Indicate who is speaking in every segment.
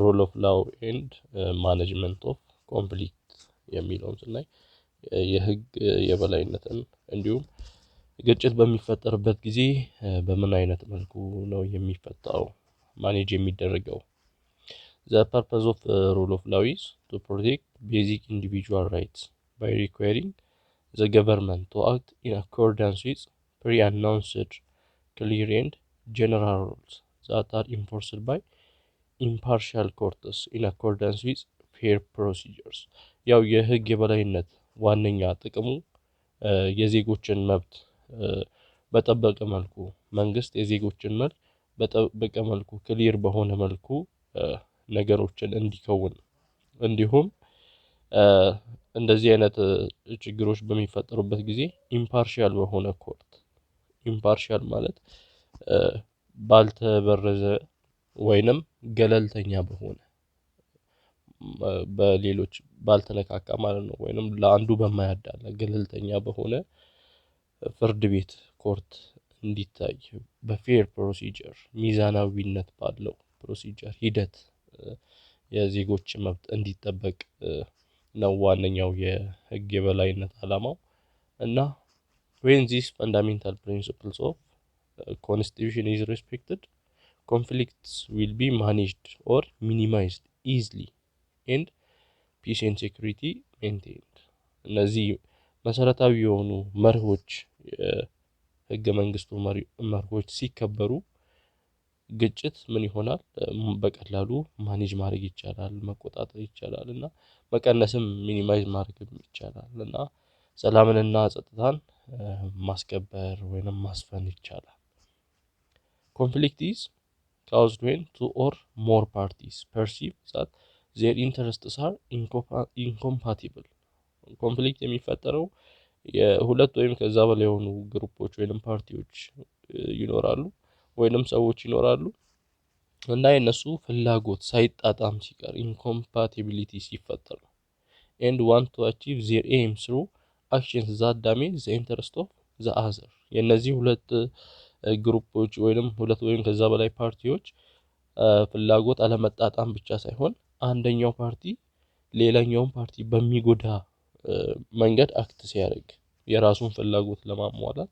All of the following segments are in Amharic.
Speaker 1: ሮል ኦፍ ላው ኤንድ ማኔጅመንት ኦፍ ኮንፍሊክት የሚለውን ስናይ የህግ የበላይነትን እንዲሁም ግጭት በሚፈጠርበት ጊዜ በምን አይነት መልኩ ነው የሚፈታው ማኔጅ የሚደረገው? The purpose of rule of law is to protect basic individual rights by requiring the government to act in accordance with pre-announced clear and general rules that are enforced by impartial courts in accordance with fair procedures። ያው የህግ የበላይነት ዋነኛ ጥቅሙ የዜጎችን መብት በጠበቀ መልኩ መንግስት የዜጎችን መብት በጠበቀ መልኩ ክሊር በሆነ መልኩ ነገሮችን እንዲከውን እንዲሁም እንደዚህ አይነት ችግሮች በሚፈጠሩበት ጊዜ ኢምፓርሻል በሆነ ኮርት ኢምፓርሻል ማለት ባልተበረዘ ወይንም ገለልተኛ በሆነ በሌሎች ባልተነካካ ማለት ነው ወይንም ለአንዱ በማያዳላ ገለልተኛ በሆነ ፍርድ ቤት ኮርት እንዲታይ በፌር ፕሮሲጀር ሚዛናዊነት ባለው ፕሮሲጀር ሂደት የዜጎች መብት እንዲጠበቅ ነው ዋነኛው የህግ የበላይነት ዓላማው። እና when these fundamental principles of constitution is respected, conflicts will be managed or minimized easily and peace and security maintained። እነዚህ መሰረታዊ የሆኑ መርሆች ህገ መንግስቱ መርሆች ሲከበሩ ግጭት ምን ይሆናል በቀላሉ ማኔጅ ማድረግ ይቻላል መቆጣጠር ይቻላል እና መቀነስም ሚኒማይዝ ማድረግ ይቻላል እና ሰላምንና ጸጥታን ማስከበር ወይንም ማስፈን ይቻላል። conflict is caused when two or more parties perceive that their interests are incompatible። ኮንፍሊክት የሚፈጠረው የሁለት ወይም ከዛ በላይ የሆኑ ግሩፖች ወይንም ፓርቲዎች ይኖራሉ ወይንም ሰዎች ይኖራሉ እና የነሱ ፍላጎት ሳይጣጣም ሲቀር ኢንኮምፓቲቢሊቲ ሲፈጠር and want to achieve their aim through actions that damage the interest of the other። የነዚህ ሁለት ግሩፖች ወይንም ሁለት ወይም ከዛ በላይ ፓርቲዎች ፍላጎት አለመጣጣም ብቻ ሳይሆን አንደኛው ፓርቲ ሌላኛውን ፓርቲ በሚጎዳ መንገድ አክት ሲያደርግ የራሱን ፍላጎት ለማሟላት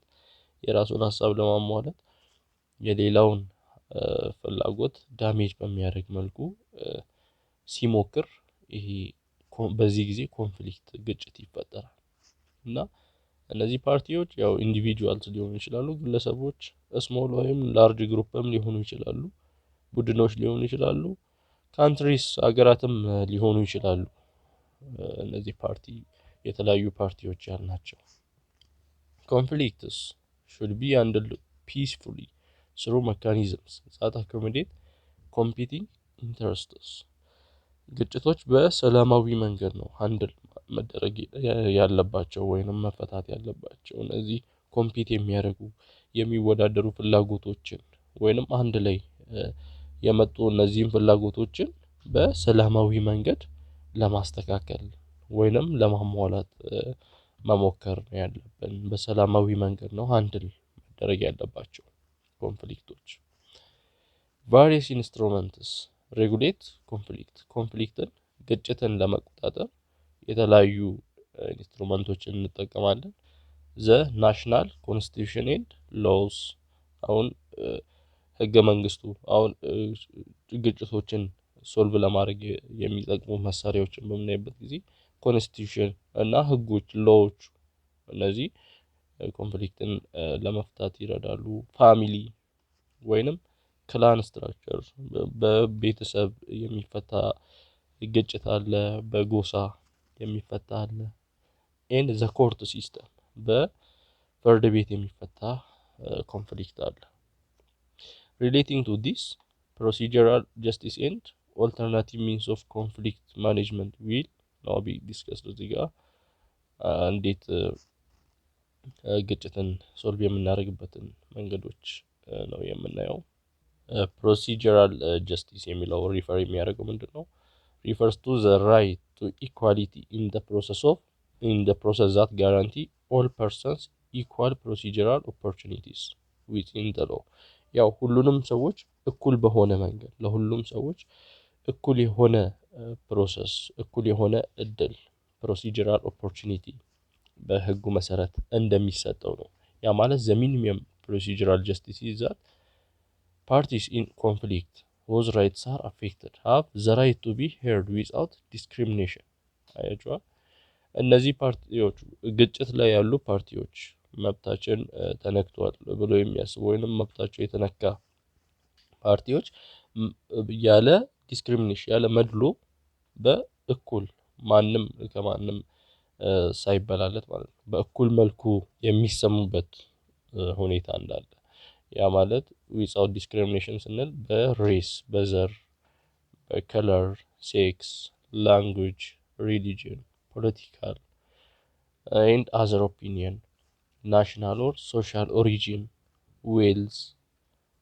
Speaker 1: የራሱን ሐሳብ ለማሟላት የሌላውን ፍላጎት ዳሜጅ በሚያደርግ መልኩ ሲሞክር ይሄ በዚህ ጊዜ ኮንፍሊክት ግጭት ይፈጠራል። እና እነዚህ ፓርቲዎች ያው ኢንዲቪጁዋልስ ሊሆኑ ይችላሉ ግለሰቦች ስሞል ወይም ላርጅ ግሩፕም ሊሆኑ ይችላሉ ቡድኖች ሊሆኑ ይችላሉ ካንትሪስ ሀገራትም ሊሆኑ ይችላሉ። እነዚህ ፓርቲ የተለያዩ ፓርቲዎች ያልናቸው conflicts should be handled peacefully through mechanisms that accommodate competing interests። ግጭቶች በሰላማዊ መንገድ ነው ሃንድል መደረግ ያለባቸው ወይንም መፈታት ያለባቸው እነዚህ ኮምፒት የሚያደርጉ የሚወዳደሩ ፍላጎቶችን ወይንም አንድ ላይ የመጡ እነዚህን ፍላጎቶችን በሰላማዊ መንገድ ለማስተካከል ወይንም ለማሟላት መሞከር ነው ያለብን በሰላማዊ መንገድ ነው ሃንድል መደረግ ያለባቸው ኮንፍሊክቶች። various instruments regulate ኮንፍሊክትን ግጭትን ለመቆጣጠር የተለያዩ ኢንስትሩመንቶችን እንጠቀማለን። the national constitution and laws አሁን ህገ መንግስቱ አሁን ግጭቶችን ሶልቭ ለማድረግ የሚጠቅሙ መሳሪያዎችን በምናይበት ጊዜ ኮንስቲቱሽን እና ህጎች ሎዎች እነዚህ ኮንፍሊክትን ለመፍታት ይረዳሉ። ፋሚሊ ወይንም ክላን ስትራክቸር በቤተሰብ የሚፈታ ግጭት አለ በጎሳ የሚፈታ አለ and the court system በፍርድ ቤት የሚፈታ ኮንፍሊክት አለ። relating to this procedural justice and alternative means of conflict management will now be discussed እዚህ ጋር እንዴት ግጭትን ሶልቭ የምናደርግበትን መንገዶች ነው የምናየው። ፕሮሲጀራል ጀስቲስ የሚለው ሪፈር የሚያደርገው ምንድነው? refers to the right to equality in the process that guarantee all persons equal procedural opportunities within the law። ያው ሁሉንም ሰዎች እኩል በሆነ መንገድ ለሁሉም ሰዎች እኩል የሆነ ፕሮሰስ፣ እኩል የሆነ እድል ፕሮሲጀራል ኦፖርቹኒቲ በህጉ መሰረት እንደሚሰጠው ነው። ያ ማለት ዘ ሚኒመም ፕሮሲጀራል ጀስቲስ ኢዝ ዛት ፓርቲስ ኢን ኮንፍሊክት whose rights are affected have the right to be heard without discrimination። አያችዋ እነዚህ ፓርቲዎች ግጭት ላይ ያሉ ፓርቲዎች መብታችን ተነክቷል ብሎ የሚያስቡ ወይንም መብታቸው የተነካ ፓርቲዎች ያለ ዲስክሪሚኔሽን ያለ መድሎ በእኩል ማንም ከማንም ሳይበላለት ማለት ነው በእኩል መልኩ የሚሰሙበት ሁኔታ እንዳለ። ያ ማለት ዊዛውት ዲስክሪሚኔሽን ስንል በሬስ፣ በዘር፣ በከለር፣ ሴክስ፣ ላንጉጅ፣ ሪሊጅን፣ ፖለቲካል ኤንድ አዘር ኦፒኒየን፣ ናሽናል ኦር ሶሻል ኦሪጂን፣ ዌልዝ፣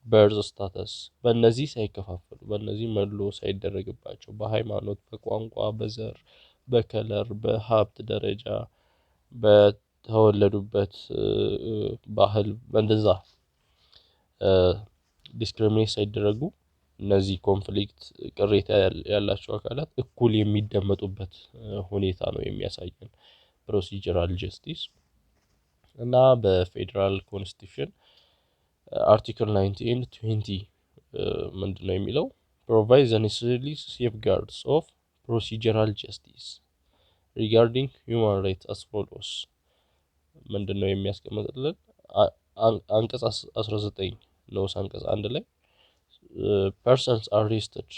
Speaker 1: በርዝ ስታተስ በእነዚህ ሳይከፋፈሉ በእነዚህ መድሎ ሳይደረግባቸው በሃይማኖት፣ በቋንቋ፣ በዘር፣ በከለር፣ በሀብት ደረጃ፣ በተወለዱበት ባህል በእንደዛ ዲስክሪሚኔት ሳይደረጉ እነዚህ ኮንፍሊክት ቅሬታ ያላቸው አካላት እኩል የሚደመጡበት ሁኔታ ነው የሚያሳየን ፕሮሲጀራል ጀስቲስ። እና በፌዴራል ኮንስቲቱሽን አርቲክል 19 20 ምንድነው የሚለው? ፕሮቫይድ ዘ ኔሴሰሪ ሴፍጋርድስ ኦፍ ፕሮሲጀራል ጀስቲስ ሪጋርዲንግ ሁማን ራይትስ አስ ፎሎስ። ምንድነው የሚያስቀምጥልን? አንቀጽ 19 ንዑስ አንቀጽ 1 ላይ persons arrested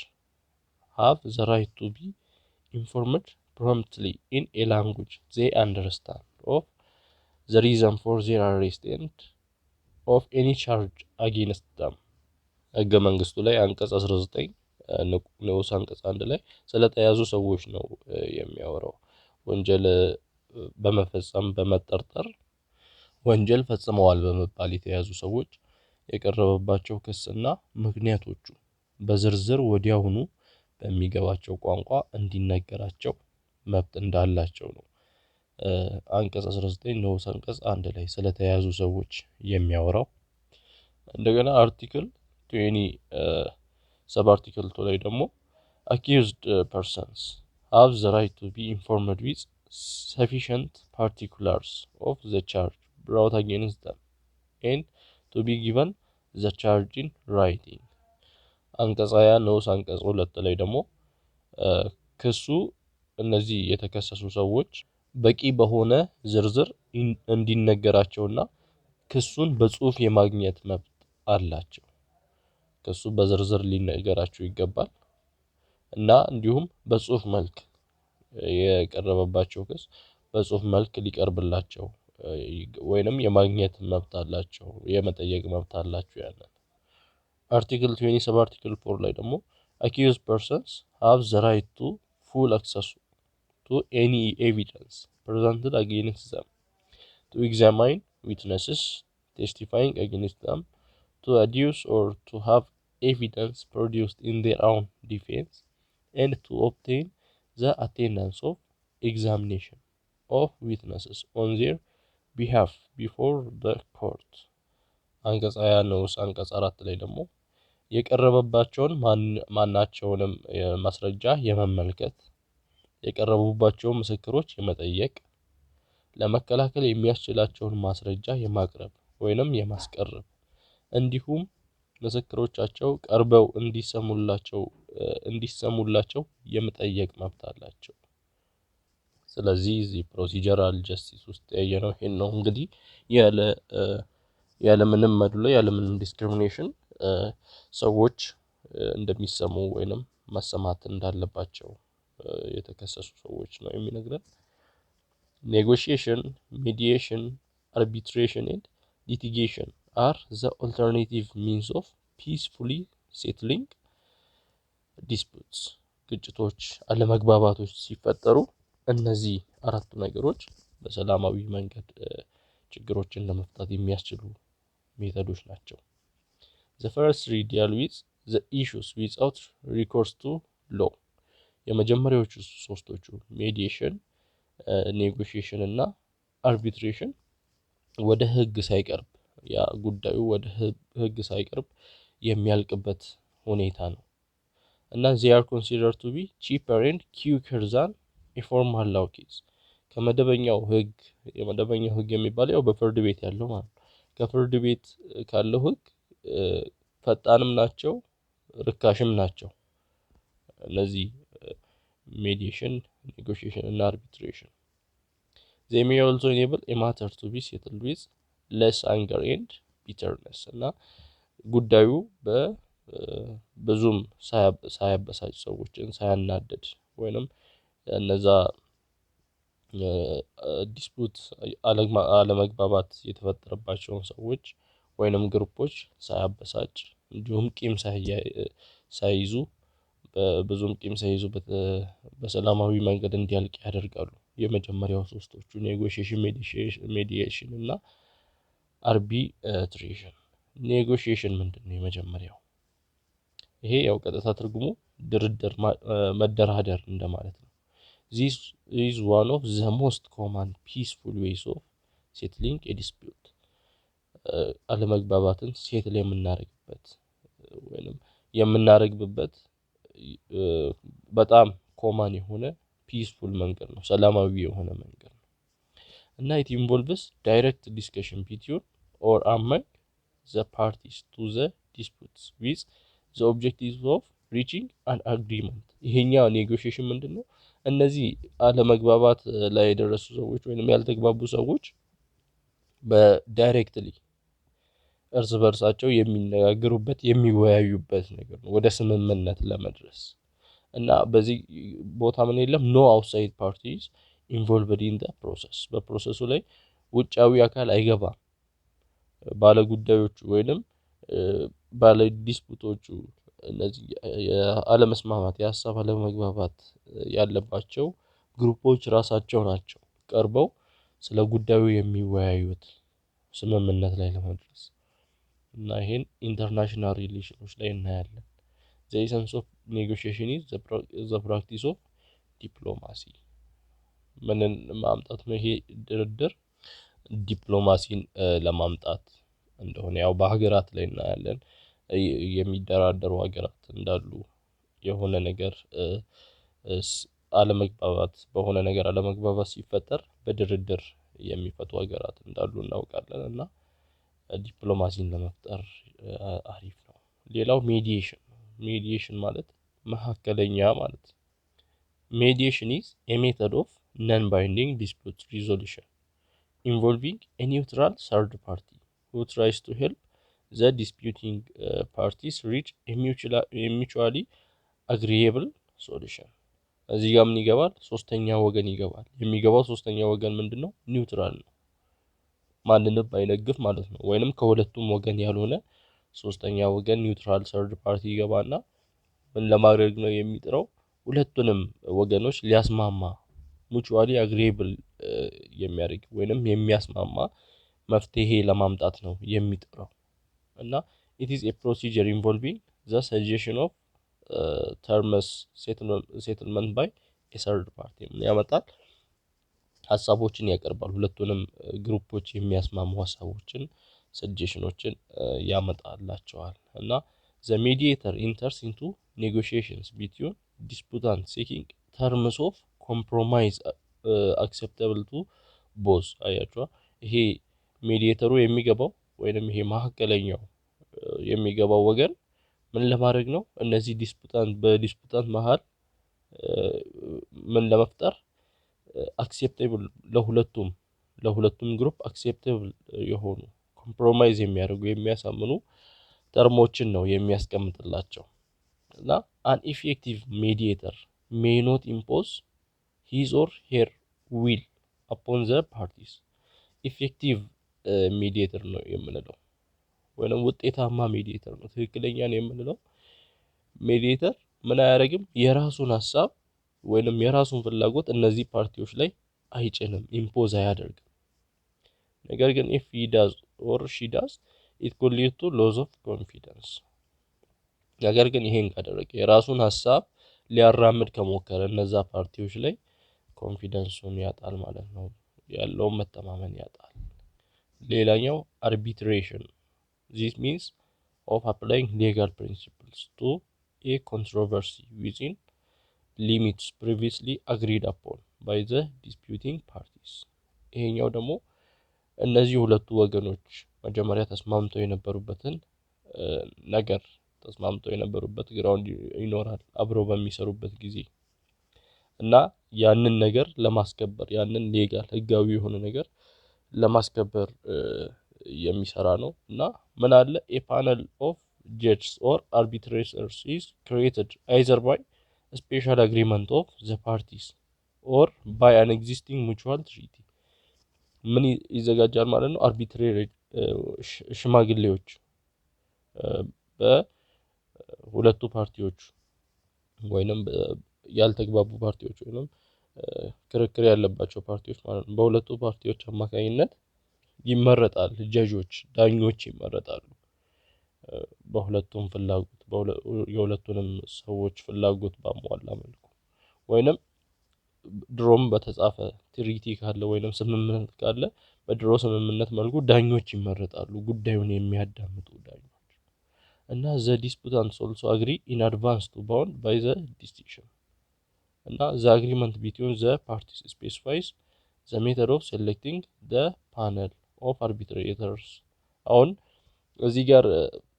Speaker 1: have the right to be informed promptly in a language they understand of the reason for their arrest and of any charge against them። ህገ መንግስቱ ላይ አንቀጽ 19 ንዑስ አንቀጽ 1 ላይ ስለተያዙ ሰዎች ነው የሚያወራው። ወንጀል በመፈጸም በመጠርጠር ወንጀል ፈጽመዋል በመባል የተያዙ ሰዎች የቀረበባቸው ክስና ምክንያቶቹ በዝርዝር ወዲያውኑ በሚገባቸው ቋንቋ እንዲነገራቸው መብት እንዳላቸው ነው አንቀጽ 19 ንዑስ አንቀጽ 1 ላይ ስለተያዙ ሰዎች የሚያወራው። እንደገና አርቲክል 20 ሰብ አርቲክል 2 ላይ ደግሞ accused persons have the right to be informed with sufficient particulars of the charge brought against them and to be given the charge in writing። አንቀጽ 20 ንዑስ አንቀጽ 2 ላይ ደግሞ ክሱ እነዚህ የተከሰሱ ሰዎች በቂ በሆነ ዝርዝር እንዲነገራቸውና ክሱን በጽሁፍ የማግኘት መብት አላቸው። ክሱ በዝርዝር ሊነገራቸው ይገባል እና እንዲሁም በጽሁፍ መልክ የቀረበባቸው ክስ በጽሁፍ መልክ ሊቀርብላቸው ወይንም የማግኘት መብት አላቸው፣ የመጠየቅ መብት አላቸው። ያለን አርቲክል 27 አርቲክል 4 ላይ ደግሞ accused persons have the right to full access to any evidence presented against them, to examine witnesses testifying against them, to adduce or to have evidence produced in their own defense, and to obtain the attendance of examination of witnesses on their behalf before the court። አንቀጽ 20 ንዑስ አንቀጽ 4 ላይ ደግሞ የቀረበባቸውን ማናቸውንም ማስረጃ የመመልከት፣ የቀረቡባቸው ምስክሮች የመጠየቅ፣ ለመከላከል የሚያስችላቸውን ማስረጃ የማቅረብ ወይንም የማስቀረብ እንዲሁም ምስክሮቻቸው ቀርበው እንዲሰሙላቸው የመጠየቅ መብት አላቸው። ስለዚህ እዚህ ፕሮሲጀራል ጀስቲስ ውስጥ ያየነው ይሄን ነው። እንግዲህ ያለ ምንም መድሎ ያለ ምንም ዲስክሪሚኔሽን ሰዎች እንደሚሰሙ ወይንም መሰማት እንዳለባቸው የተከሰሱ ሰዎች ነው የሚነግረን። ኔጎሺዬሽን፣ ሜዲዬሽን፣ አርቢትሬሽን ኤንድ ሊቲጌሽን are the alternative means of peacefully settling disputes። ግጭቶች፣ አለመግባባቶች ሲፈጠሩ እነዚህ አራቱ ነገሮች በሰላማዊ መንገድ ችግሮችን ለመፍታት የሚያስችሉ ሜተዶች ናቸው። the first three deal with the issues without recourse to law። የመጀመሪያዎቹ ሶስቶቹ ሜዲዬሽን፣ ኔጎሺዬሽን እና አርቢትሬሽን ወደ ህግ ሳይቀርብ ያ ጉዳዩ ወደ ህግ ሳይቀርብ የሚያልቅበት ሁኔታ ነው። እና they are considered to be cheaper and quicker than a formal law case ከመደበኛው ህግ የመደበኛው ህግ የሚባለው ያው በፍርድ ቤት ያለው ማለት ነው። ከፍርድ ቤት ካለው ህግ ፈጣንም ናቸው ርካሽም ናቸው እነዚህ ሜዲዬሽን፣ ኔጎሽዬሽን እና አርቢትሬሽን። they may also enable a matter to be settled with less anger and bitterness እና ጉዳዩ ብዙም ሳያበሳጭ ሰዎችን ሳያናደድ ወይንም እነዛ ዲስፑት አለመግባባት የተፈጠረባቸውን ሰዎች ወይንም ግሩፖች ሳያበሳጭ እንዲሁም ቂም ሳይዙ ብዙም ቂም ሳይዙ በሰላማዊ መንገድ እንዲያልቅ ያደርጋሉ። የመጀመሪያው ሶስቶቹ ኔጎሽዬሽን፣ ሜዲዬሽን እና አርቢትሬሽን። ኔጎሽዬሽን ምንድነው? የመጀመሪያው ይሄ ያው ቀጥታ ትርጉሙ ድርድር መደራደር እንደማለት ነው። this is one of the most common peaceful ways of settling a dispute አለመግባባትን ሴትል የምናረግበት በጣም ኮማን የሆነ ፒስፉል መንገድ ነው፣ ሰላማዊ የሆነ መንገድ ነው። እና it involves direct discussion between or among the parties to the disputes with the objective of reaching an agreement። ይሄኛው ኔጎሽዬሽን ምንድነው? እነዚህ አለመግባባት ላይ የደረሱ ሰዎች ወይንም ያልተግባቡ ሰዎች በዳይሬክትሊ እርስ በርሳቸው የሚነጋገሩበት የሚወያዩበት ነገር ነው ወደ ስምምነት ለመድረስ። እና በዚህ ቦታ ምን የለም ኖ አውትሳይድ ፓርቲስ ኢንቮልቭድ ኢን ዘ ፕሮሰስ። በፕሮሰሱ ላይ ውጫዊ አካል አይገባም። ባለ ጉዳዮቹ ወይንም ባለ ዲስፑቶቹ እነዚህ የአለመስማማት የሀሳብ አለመግባባት ያለባቸው ግሩፖች ራሳቸው ናቸው ቀርበው ስለ ጉዳዩ የሚወያዩት ስምምነት ላይ ለመድረስ። እና ይሄን ኢንተርናሽናል ሪሌሽኖች ላይ እናያለን። the essence of negotiation is the practice of diplomacy። ምንን ማምጣት ነው ይሄ ድርድር? ዲፕሎማሲን ለማምጣት እንደሆነ ያው በሀገራት ላይ እናያለን። የሚደራደሩ ሀገራት እንዳሉ የሆነ ነገር በሆነ ነገር አለመግባባት ሲፈጠር በድርድር የሚፈቱ ሀገራት እንዳሉ እናውቃለን። እና ዲፕሎማሲን ለመፍጠር አሪፍ ነው። ሌላው ሜዲዬሽን ነው። ሜዲዬሽን ማለት መካከለኛ ማለት ነው። ሜዲዬሽን is a method of non-binding dispute resolution involving a neutral third party who tries to help the disputing parties reach a mutually agreeable solution። እዚህ ጋር ምን ይገባል? ሶስተኛ ወገን ይገባል። የሚገባው ሶስተኛ ወገን ምንድነው? ኒውትራል ነው፣ ማንንም አይነግፍ ማለት ነው። ወይንም ከሁለቱም ወገን ያልሆነ ሶስተኛ ወገን ኒውትራል ሰርድ ፓርቲ ይገባና ምን ለማድረግ ነው የሚጥረው? ሁለቱንም ወገኖች ሊያስማማ ሙቹዋሊ አግሪኤብል የሚያደርግ ወይንም የሚያስማማ መፍትሄ ለማምጣት ነው የሚጥረው። እና it is a procedure involving the suggestion of terms settlement by a third party ያመጣል። ሀሳቦችን ያቀርባል። ሁለቱንም ግሩፖች የሚያስማሙ ሀሳቦችን ሰጀሽኖችን ያመጣላቸዋል። እና the mediator enters into negotiations between disputants seeking terms of compromise acceptable to both። አያችኋ ይሄ ሜዲዬተሩ የሚገባው ወይንም ይሄ መካከለኛው የሚገባው ወገን ምን ለማድረግ ነው? እነዚህ በዲስፑታንት መሃል ምን ለመፍጠር አክሴፕቴብል ለሁለቱም ግሩፕ አክሴፕቴብል የሆኑ ኮምፕሮማይዝ የሚያደርጉ የሚያሳምኑ ተርሞችን ነው የሚያስቀምጥላቸው። እና an effective mediator may not impose his or her will upon the parties። ኢፌክቲቭ ሜዲዬተር ነው የምንለው ወይንም ውጤታማ ሜዲዬተር ነው፣ ትክክለኛ ነው የምንለው ሜዲዬተር ምን አያደርግም? የራሱን ሀሳብ ወይንም የራሱን ፍላጎት እነዚህ ፓርቲዎች ላይ አይጭንም፣ ኢምፖዝ አያደርግም። ነገር ግን if he does or she does it could lead to loss of confidence። ነገር ግን ይሄን ካደረገ የራሱን ሀሳብ ሊያራምድ ከሞከረ እነዛ ፓርቲዎች ላይ ኮንፊደንሱን ያጣል ማለት ነው፣ ያለውን መተማመን ያጣል። ሌላኛው arbitration this means of applying legal principles to a controversy within limits previously agreed upon by the disputing parties። ይሄኛው ደግሞ እነዚህ ሁለቱ ወገኖች መጀመሪያ ተስማምተው የነበሩበትን ነገር ተስማምተው የነበሩበት ግራውንድ ይኖራል አብረው በሚሰሩበት ጊዜ እና ያንን ነገር ለማስከበር ያንን ሌጋል ህጋዊ የሆነ ነገር ለማስከበር የሚሰራ ነው እና ምን አለ a panel of judges or arbitrators is created either by a special agreement of the parties or by an existing mutual treaty ምን ይዘጋጃል ማለት ነው አርቢትሬሪ ሽማግሌዎች በሁለቱ ፓርቲዎች ወይንም ያልተግባቡ ፓርቲዎች ወይንም ክርክር ያለባቸው ፓርቲዎች ማለት ነው በሁለቱ ፓርቲዎች አማካኝነት ይመረጣል ጀጆች ዳኞች ይመረጣሉ በሁለቱም ፍላጎት የሁለቱንም ሰዎች ፍላጎት ባሟላ መልኩ ወይንም ድሮም በተጻፈ ትሪቲ ካለ ወይንም ስምምነት ካለ በድሮ ስምምነት መልኩ ዳኞች ይመረጣሉ ጉዳዩን የሚያዳምጡ ዳኞች እና the disputants also agree in advance to bound by the decision እና the agreement between the parties specifies the method of selecting the panel of arbitrators አሁን እዚህ ጋር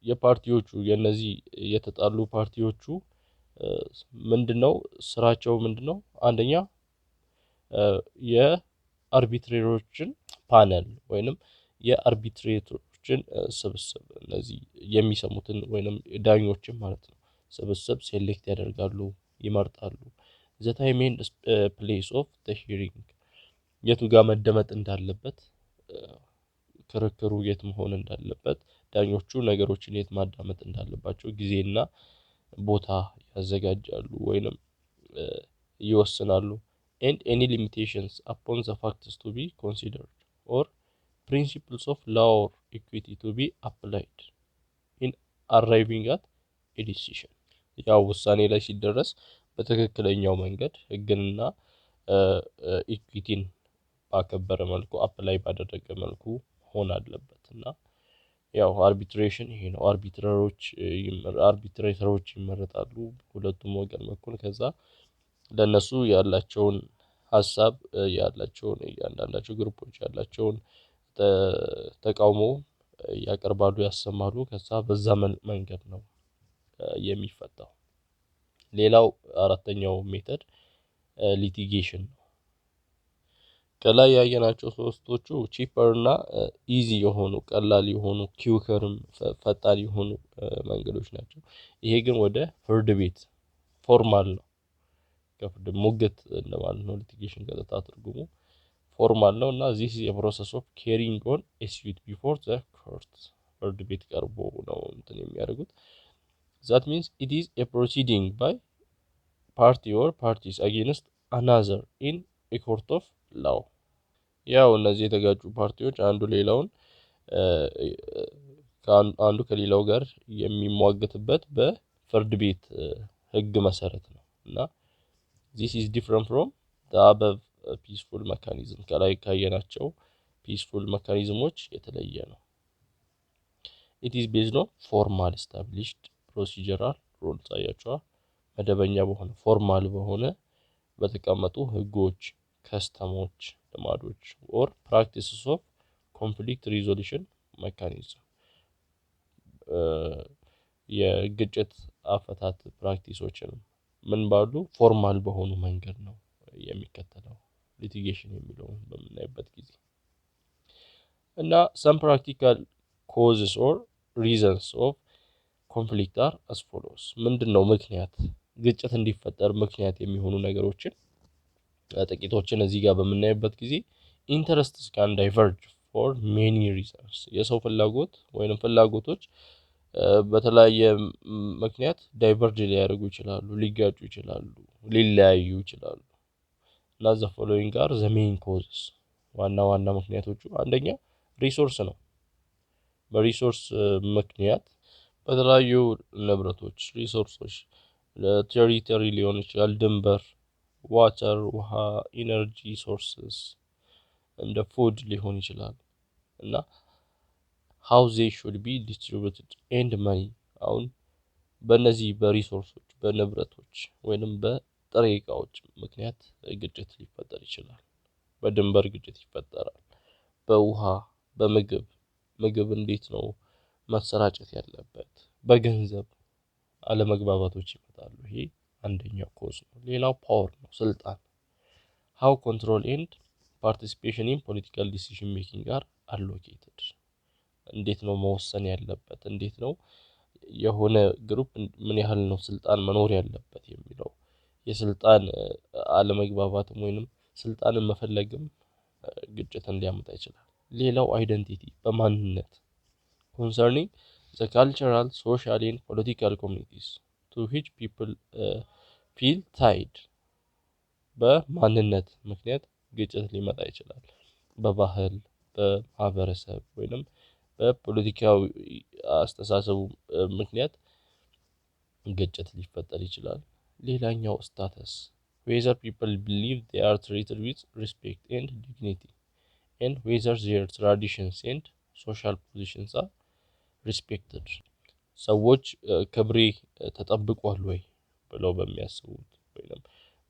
Speaker 1: የፓርቲዎቹ የነዚህ የተጣሉ ፓርቲዎቹ ምንድነው ስራቸው ምንድነው አንደኛ የአርቢትሬተሮችን ፓነል ወይንም የአርቢትሬተሮችን ስብስብ እነዚህ የሚሰሙትን ወይንም ዳኞችን ማለት ነው ስብስብ ሴሌክት ያደርጋሉ ይመርጣሉ the time and place of the hearing የቱ ጋር መደመጥ እንዳለበት ክርክሩ የት መሆን እንዳለበት ዳኞቹ ነገሮችን የት ማዳመጥ እንዳለባቸው ጊዜና ቦታ ያዘጋጃሉ ወይንም ይወስናሉ and any limitations upon the facts to be considered or principles of law or equity to be applied in arriving at a decision ያው ውሳኔ ላይ ሲደረስ በትክክለኛው መንገድ ህግንና ኢኩዊቲን ባከበረ መልኩ አፕላይ ባደረገ መልኩ ሆን አለበት እና ያው አርቢትሬሽን ይሄ ነው አርቢትሬተሮች ይመረጣሉ ሁለቱም ወገን በኩል ከዛ ለነሱ ያላቸውን ሐሳብ ያላቸውን እያንዳንዳቸው ግሩፖች ያላቸውን ተቃውሞ ያቀርባሉ ያሰማሉ ከዛ በዛ መንገድ ነው የሚፈታው ሌላው አራተኛው ሜተድ ሊቲጌሽን ነው ከላይ ያየናቸው ሶስቶቹ ቺፐር እና ኢዚ የሆኑ ቀላል የሆኑ ኪውከርም ፈጣን የሆኑ መንገዶች ናቸው ይሄ ግን ወደ ፍርድ ቤት ፎርማል ነው ከፍርድ ሙግት እንደማለት ነው ሊቲጌሽን ቀጥታ ትርጉሙ ፎርማል ነው እና this is a process of carrying on a suit before the court ፍርድ ቤት ቀርቦ ነው እንትን የሚያደርጉት that means it is a proceeding by party or parties against another in a court of law ያው እነዚህ የተጋጩ ፓርቲዎች አንዱ ሌላውን አንዱ ከሌላው ጋር የሚሟገትበት በፍርድ ቤት ህግ መሰረት ነው እና this is different from the above peaceful mechanism ከላይ ካየናቸው peaceful mechanismዎች የተለየ ነው it is based on formal established procedural rules አያችኋ መደበኛ በሆነ ፎርማል በሆነ በተቀመጡ ህጎች ከስተሞች ልማዶች or practices of conflict resolution mechanism የግጭት አፈታት ፕራክቲሶችን ምን ባሉ ፎርማል በሆኑ መንገድ ነው የሚከተለው ሊቲጌሽን የሚለውን በምናይበት ጊዜ እና some practical causes or reasons of conflict are as follows ምንድነው ምክንያት ግጭት እንዲፈጠር ምክንያት የሚሆኑ ነገሮችን ጥቂቶችን እዚህ ጋር በምናይበት ጊዜ interests can diverge for many reasons የሰው ፍላጎት ወይንም ፍላጎቶች በተለያየ ምክንያት ዳይቨርጅ ሊያደርጉ ይችላሉ ሊጋጩ ይችላሉ ሊለያዩ ይችላሉ እና the following are the main causes ዋና ምክንያቶቹ አንደኛ ሪሶርስ ነው በሪሶርስ ምክንያት በተለያዩ ንብረቶች ሪሶርሶች ለቴሪቶሪ ሊሆን ይችላል ድንበር ዋተር ውሃ ኢነርጂ ሶርስስ እንደ ፉድ ሊሆን ይችላል እና how they should be distributed and money አሁን በእነዚህ በሪሶርሶች በንብረቶች ወይንም በጥሬ እቃዎች ምክንያት ግጭት ሊፈጠር ይችላል። በድንበር ግጭት ይፈጠራል። በውሃ ምግብ እንዴት ነው መሰራጨት ያለበት? በገንዘብ አለመግባባቶች ይመጣሉ። ይሄ አንደኛው ኮዝ ነው። ሌላው ፓወር ነው፣ ስልጣን። ሃው ኮንትሮል ኤንድ ፓርቲሲፔሽን ኢን ፖለቲካል ዲሲዥን ሜኪንግ ጋር አሎኬትድ። እንዴት ነው መወሰን ያለበት? እንዴት ነው የሆነ ግሩፕ ምን ያህል ነው ስልጣን መኖር ያለበት የሚለው የስልጣን አለመግባባትም ወይንም ስልጣንን መፈለግም ግጭትን ሊያመጣ ይችላል። ሌላው አይደንቲቲ፣ በማንነት concerning the cultural, social and political communities to which people feel tied። በማንነት ምክንያት ግጭት ሊመጣ ይችላል። በባህል፣ በማህበረሰብ ወይንም በፖለቲካዊ አስተሳሰቡ ምክንያት ግጭት ሊፈጠር ይችላል። ሌላኛው ስታተስ whether people believe they are treated with respect and dignity and whether their traditions and social positions are respected። ሰዎች ክብሬ ተጠብቋል ወይ ብለው በሚያስቡት ወይንም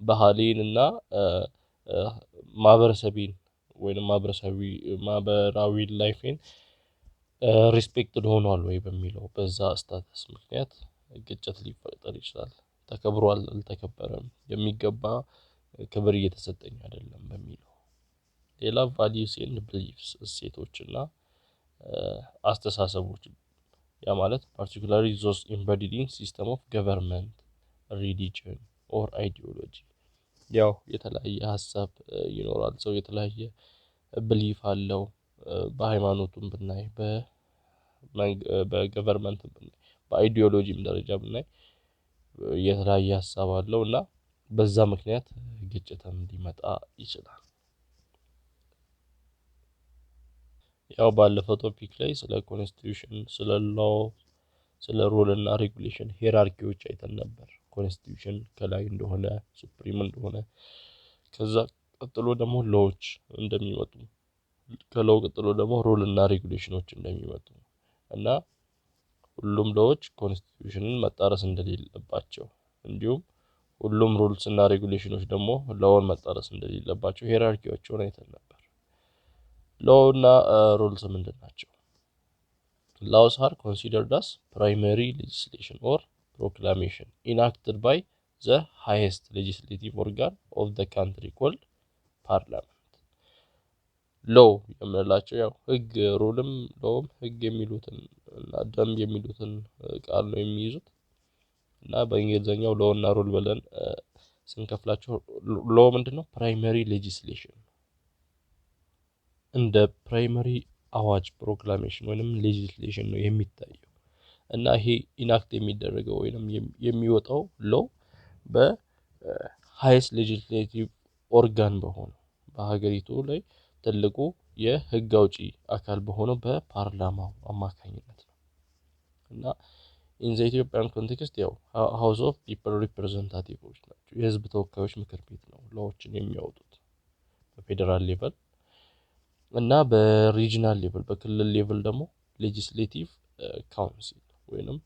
Speaker 1: ባህሌን እና ማህበረሰቤን ወይንም ማህበራዊ ላይፌን ሪስፔክትድ ሆኗል ወይ በሚለው በዛ ስታተስ ምክንያት ግጭት ሊፈጠር ይችላል። ተከብሯል አልተከበረም፣ የሚገባ ክብር እየተሰጠኝ አይደለም በሚለው። ሌላ ቫሊዩስ ኤንድ ብሊፍስ፣ እሴቶችና አስተሳሰቦች። ያ ማለት ፓርቲኩላርሊ ዞስ ኢምበዲድ ኢን ሲስተም ኦፍ ገቨርንመንት፣ ሪሊጅን ኦር አይዲዮሎጂ። ያው የተለያየ ሀሳብ ይኖራል። ሰው የተለያየ ብሊፍ አለው። በሃይማኖቱም ብናይ በገቨርንመንትም ብናይ በአይዲዮሎጂም ደረጃ ብናይ የተለያየ ሀሳብ አለው እና በዛ ምክንያት ግጭትም ሊመጣ ይችላል። ያው ባለፈው ቶፒክ ላይ ስለ ኮንስቲቱሽን፣ ስለ ሎው፣ ስለ ሩል እና ሬጉሌሽን ሄራርኪዎች አይተን ነበር። ኮንስቲቱሽን ከላይ እንደሆነ ሱፕሪም እንደሆነ፣ ከዛ ቀጥሎ ደግሞ ሎዎች እንደሚመጡ፣ ከሎው ቀጥሎ ደግሞ ሩል እና ሬጉሌሽኖች እንደሚመጡ እና ሁሉም ሎዎች ኮንስቲቱሽንን መጣረስ እንደሌለባቸው እንዲሁም ሁሉም ሩልስ እና ሬጉሌሽኖች ደግሞ ሎውን መጣረስ እንደሌለባቸው ሄራርኪዎችን አይተን ነበር። ሎው እና ሩልስ ምንድን ናቸው? laws are considered as primary legislation or proclamation enacted by the highest legislative organ of the country called parliament። ሎው የምንላቸው ያው ህግ፣ ሩልም ሎውም ህግ የሚሉትን እና ደንብ የሚሉትን ቃል ነው የሚይዙት እና በእንግሊዘኛው ሎው እና ሩል ብለን ስንከፍላቸው ሎው ምንድነው? ፕራይመሪ ሌጂስሌሽን እንደ ፕራይመሪ አዋጅ ፕሮክላሜሽን ወይንም ሌጂስሌሽን ነው የሚታየው እና ይሄ ኢናክት የሚደረገው ወይንም የሚወጣው ሎው በሃይስት ሌጂስሌቲቭ ኦርጋን በሆነው በሀገሪቱ ላይ ትልቁ የህግ አውጪ አካል በሆነው በፓርላማው አማካኝነት ነው እና ኢን ዘ ኢትዮጵያን ኮንቴክስት ያው ሃውስ ኦፍ ፒፕል ሪፕሬዘንታቲቮች ናቸው። የህዝብ ተወካዮች ምክር ቤት ነው ሎዎችን የሚያወጡት በፌዴራል ሌቨል እና በሪጂናል ሌቭል በክልል ሌቭል ደግሞ ሌጂስሌቲቭ ካውንሲል ወይንም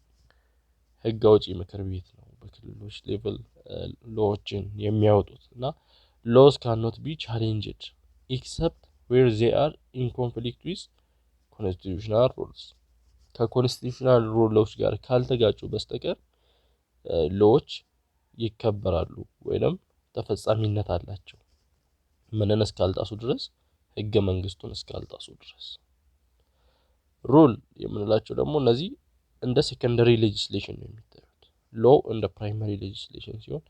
Speaker 1: ህግ አውጪ ምክር ቤት ነው በክልሎች ሌቭል ሎዎችን የሚያወጡት እና ሎስ ካንኖት ቢ ቻሌንጅድ ኤክሰፕት ዌር ዜ አር ኢን ኮንፍሊክት ዊዝ ኮንስቲቱሽናል ሩልስ። ከኮንስቲቱሽናል ሩሎች ጋር ካልተጋጩ በስተቀር ሎዎች ይከበራሉ ወይንም ተፈጻሚነት አላቸው ምንን እስካልጣሱ ድረስ፣ ህገ መንግስቱን እስካልጣሱ ድረስ። ሩል የምንላቸው ደግሞ እነዚህ እንደ ሴኮንደሪ ሌጂስሌሽን ነው የሚታዩት። ሎው እንደ ፕራይመሪ ሌጂስሌሽን ሲሆን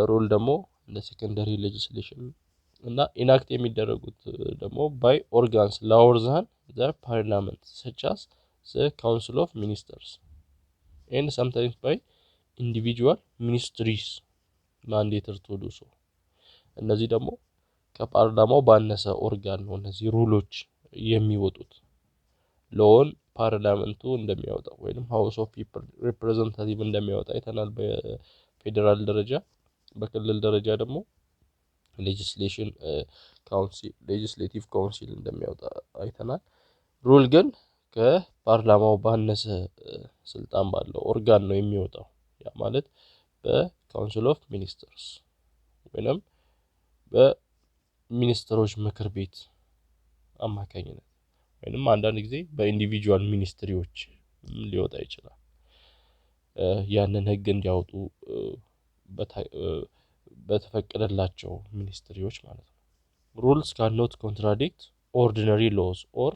Speaker 1: ሩል ደግሞ እንደ ሴኮንደሪ ሌጂስሌሽን እና ኢናክት የሚደረጉት ደግሞ ባይ ኦርጋንስ ላወር ዛን ዘ ፓርላመንት such as the council of ministers and sometimes by individual ministries mandated to do so። እነዚህ ደግሞ ከፓርላማው ባነሰ ኦርጋን ነው እነዚህ ሩሎች የሚወጡት። ሎውን ፓርላመንቱ እንደሚያወጣው ወይንም ሃውስ ኦፍ ፒፕል ሪፕሬዘንታቲቭ እንደሚያወጣ አይተናል በፌዴራል ደረጃ። በክልል ደረጃ ደግሞ ሌጂስሌቲቭ ካውንሲል እንደሚያወጣ አይተናል። ሩል ግን ከፓርላማው ባነሰ ስልጣን ባለው ኦርጋን ነው የሚወጣው። ያ ማለት በካውንስል ኦፍ ሚኒስተርስ ወይንም በሚኒስትሮች ምክር ቤት አማካኝነት ወይንም አንዳንድ ጊዜ በኢንዲቪጁዋል ሚኒስትሪዎች ሊወጣ ይችላል። ያንን ህግ እንዲያወጡ በተፈቀደላቸው ሚኒስትሪዎች ማለት ነው። ሩልስ ካን ኖት ኮንትራዲክት ኦርዲነሪ ሎስ ኦር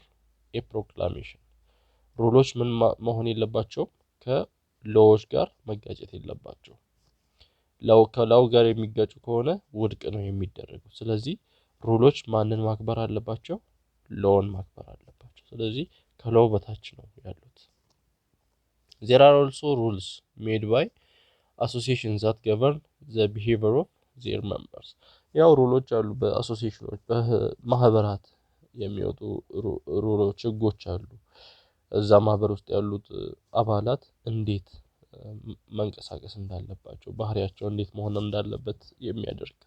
Speaker 1: ኤ ፕሮክላሜሽን። ሩሎች ምን መሆን የለባቸው? ከሎዎች ጋር መጋጨት የለባቸው። ከላው ጋር የሚጋጩ ከሆነ ውድቅ ነው የሚደረገው። ስለዚህ ሩሎች ማንን ማክበር አለባቸው? ሎውን ማክበር አለባቸው። ስለዚህ ከሎው በታች ነው ያሉት። there are also rules made by associations that govern the behavior of their members። ያው ሩሎች አሉ በአሶሲዬሽኖች በማህበራት የሚወጡ ሩሎች ህጎች አሉ። እዛ ማህበር ውስጥ ያሉት አባላት እንዴት መንቀሳቀስ እንዳለባቸው ባህሪያቸው እንዴት መሆን እንዳለበት የሚያደርግ።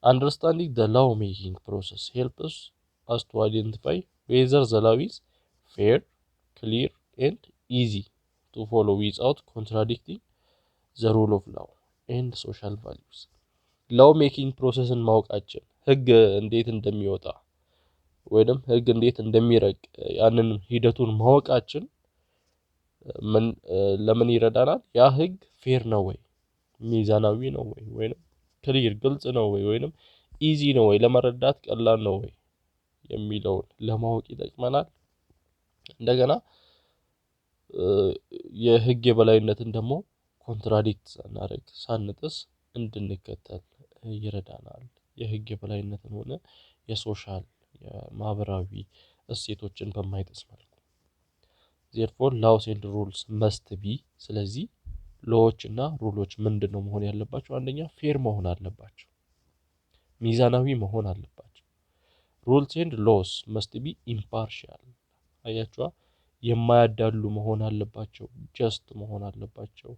Speaker 1: understanding the law making process helps us to identify whether the law is fair, clear and easy to follow without contradicting the rule of law and social values። law making processን ማወቃችን ህግ እንዴት እንደሚወጣ ወይንም ህግ እንዴት እንደሚረቅ ያንን ሂደቱን ማወቃችን ለምን ይረዳናል? ያ ህግ ፌር ነው ወይ፣ ሚዛናዊ ነው ወይ፣ ወይንም ክሊር ግልጽ ነው ወይ፣ ወይንም ኢዚ ነው ወይ፣ ለመረዳት ቀላል ነው ወይ የሚለውን ለማወቅ ይጠቅመናል። እንደገና የህግ የበላይነትን ደግሞ ኮንትራዲክት ሳናደርግ ሳንጥስ እንድንከተል ይረዳናል። የህግ የበላይነትን ሆነ የሶሻል የማህበራዊ እሴቶችን በማይጥስ መልኩ። therefore laws and rules must be። ስለዚህ ሎዎች እና ሩሎች ምንድነው መሆን ያለባቸው? አንደኛ ፌር መሆን አለባቸው፣ ሚዛናዊ መሆን አለባቸው። rules and laws must be impartial። አያችኋ? የማያዳሉ መሆን አለባቸው፣ ጀስት መሆን አለባቸው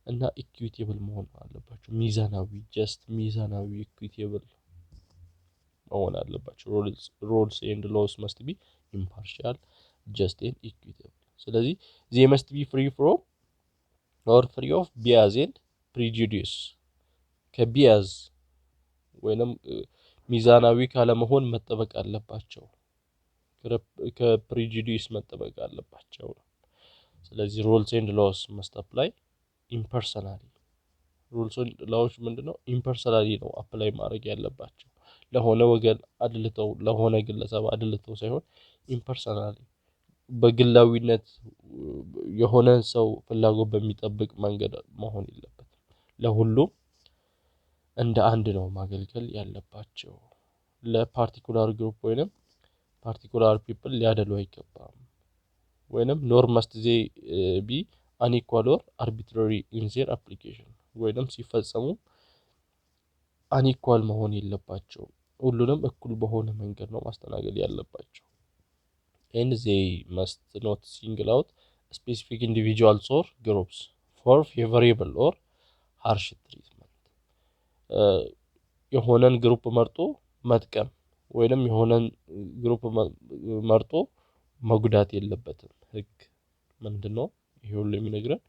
Speaker 1: እና ኢኩዊቴብል መሆን አለባቸው። ሚዛናዊ፣ ጀስት፣ ሚዛናዊ፣ ኢኩዊቴብል መሆን አለባቸው። rules and laws must be impartial, just and equitable። ስለዚህ they must be free from or free of bias and prejudice። ከቢያዝ ወይንም ሚዛናዊ ካለመሆን መጠበቅ አለባቸው፣ ከፕሪጁዲስ መጠበቅ አለባቸው። ስለዚህ rules and laws must apply impersonally። rules and laws ምንድነው? ኢምፐርሰናሊ ነው አፕላይ ማድረግ ያለባቸው። ለሆነ ወገን አድልተው ለሆነ ግለሰብ አድልተው ሳይሆን ኢምፐርሰናሊ በግላዊነት የሆነ ሰው ፍላጎት በሚጠብቅ መንገድ መሆን የለበትም። ለሁሉም እንደ አንድ ነው ማገልገል ያለባቸው። ለፓርቲኩላር ግሩፕ ወይንም ፓርቲኩላር ፒፕል ሊያደሉ አይገባም። ወይንም ኖር መስት ዜ ቢ አንኢኳል ኦር አርቢትራሪ ኢን ዜር አፕሊኬሽን። ወይንም ሲፈጸሙ አንኢኳል መሆን የለባቸው። ሁሉንም እኩል በሆነ መንገድ ነው ማስተናገድ ያለባቸው። and they must not single out specific individuals or groups for favorable or harsh treatment። የሆነን ግሩፕ መርጦ መጥቀም ወይንም የሆነን ግሩፕ መርጦ መጉዳት የለበትም። ህግ ምንድነው? ይሄ ሁሉ የሚነግረን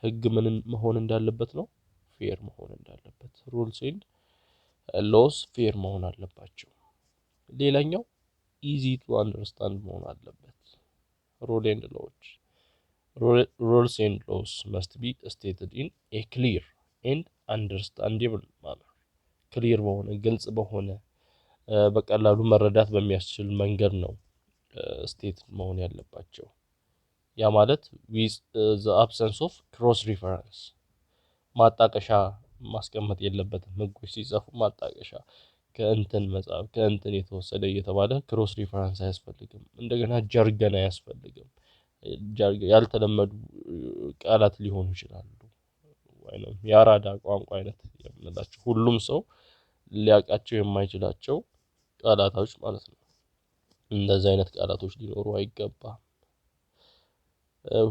Speaker 1: ህግ ምን መሆን እንዳለበት ነው፣ ፌር መሆን እንዳለበት። rules and laws ፌር መሆን አለባቸው። ሌላኛው easy to understand መሆን አለበት። rules and laws must be stated in a clear and understandable manner። ክሊር በሆነ ግልጽ በሆነ በቀላሉ መረዳት በሚያስችል መንገድ ነው ስቴት መሆን ያለባቸው። ያ ማለት with the absence of cross reference። ማጣቀሻ ማስቀመጥ የለበትም። ህጎች ሲጻፉ ማጣቀሻ ከእንትን መጽሐፍ ከእንትን የተወሰደ እየተባለ ክሮስ ሪፈረንስ አያስፈልግም። እንደገና ጀርገን አያስፈልግም። ያልተለመዱ ቃላት ሊሆኑ ይችላሉ፣ ወይንም የአራዳ ቋንቋ አይነት የምንላቸው ሁሉም ሰው ሊያውቃቸው የማይችላቸው ቃላቶች ማለት ነው። እንደዚህ አይነት ቃላቶች ሊኖሩ አይገባም።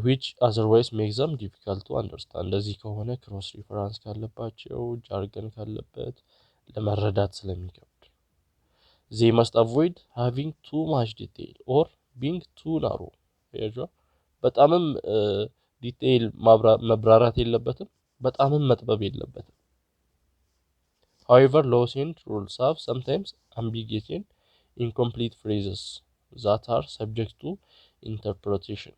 Speaker 1: which otherwise makes them difficult to understand። እንደዚህ ከሆነ ክሮስ ሪፈረንስ ካለባቸው ጃርገን ካለበት ለመረዳት ስለሚከብድ። they must avoid having too much detail or being too narrow ያጇ በጣምም ዲቴይል መብራራት የለበትም በጣምም መጥበብ የለበትም however laws and rules have sometimes ambiguity and incomplete phrases that are subject to interpretation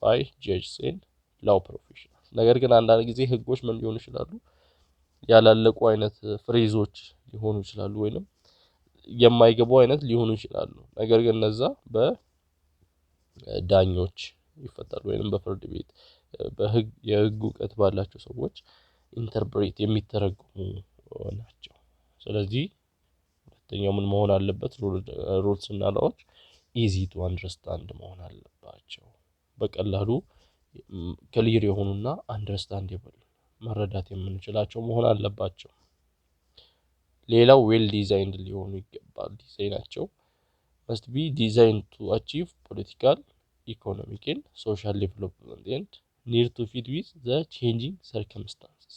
Speaker 1: by judges and law professionals ነገር ግን አንዳንድ ጊዜ ህጎች ምን ሊሆኑ ይችላሉ ያላለቁ አይነት ፍሬዞች ሊሆኑ ይችላሉ ወይንም የማይገቡ አይነት ሊሆኑ ይችላሉ ነገር ግን እነዛ በዳኞች ይፈታሉ ወይንም በፍርድ ቤት በህግ የህግ ዕውቀት ባላቸው ሰዎች ኢንተርፕሬት የሚተረጉሙ ናቸው ስለዚህ ሁለተኛው ምን መሆን አለበት ሩልስ እና ላዎች ኢዚ ቱ አንደርስታንድ መሆን አለባቸው በቀላሉ ክሊር የሆኑና አንደርስታንዴብል መረዳት የምንችላቸው መሆን አለባቸው ሌላው ዌል ዲዛይንድ ሊሆኑ ይገባል ዲዛይናቸው must be designed to achieve political economic and social development and need to fit with the changing circumstances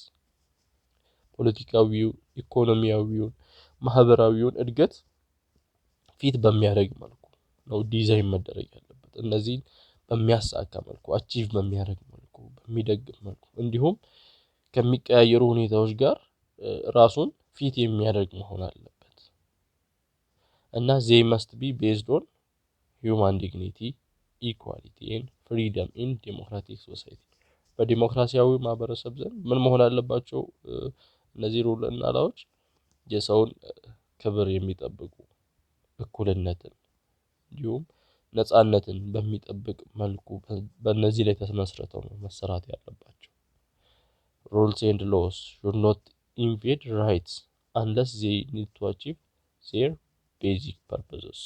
Speaker 1: ፖለቲካዊው ኢኮኖሚያዊውን ማህበራዊውን እድገት ፊት በሚያደርግ መልኩ ነው ዲዛይን መደረግ ያለበት እነዚህ በሚያሳካ መልኩ አቺቭ በሚያደርግ መልኩ በሚደግፍ መልኩ እንዲሁም ከሚቀያየሩ ሁኔታዎች ጋር ራሱን ፊት የሚያደርግ መሆን አለበት እና they must be based on human dignity equality and freedom in democratic society በዲሞክራሲያዊ ማህበረሰብ ዘንድ ምን መሆን አለባቸው እነዚህ ሩል እና ላዎች የሰውን ክብር የሚጠብቁ እኩልነትን እንዲሁም ነፃነትን በሚጠብቅ መልኩ በእነዚህ ላይ ተመስርተው ነው መሰራት ያለባቸው rules and laws should not invade rights unless they need to achieve their basic purposes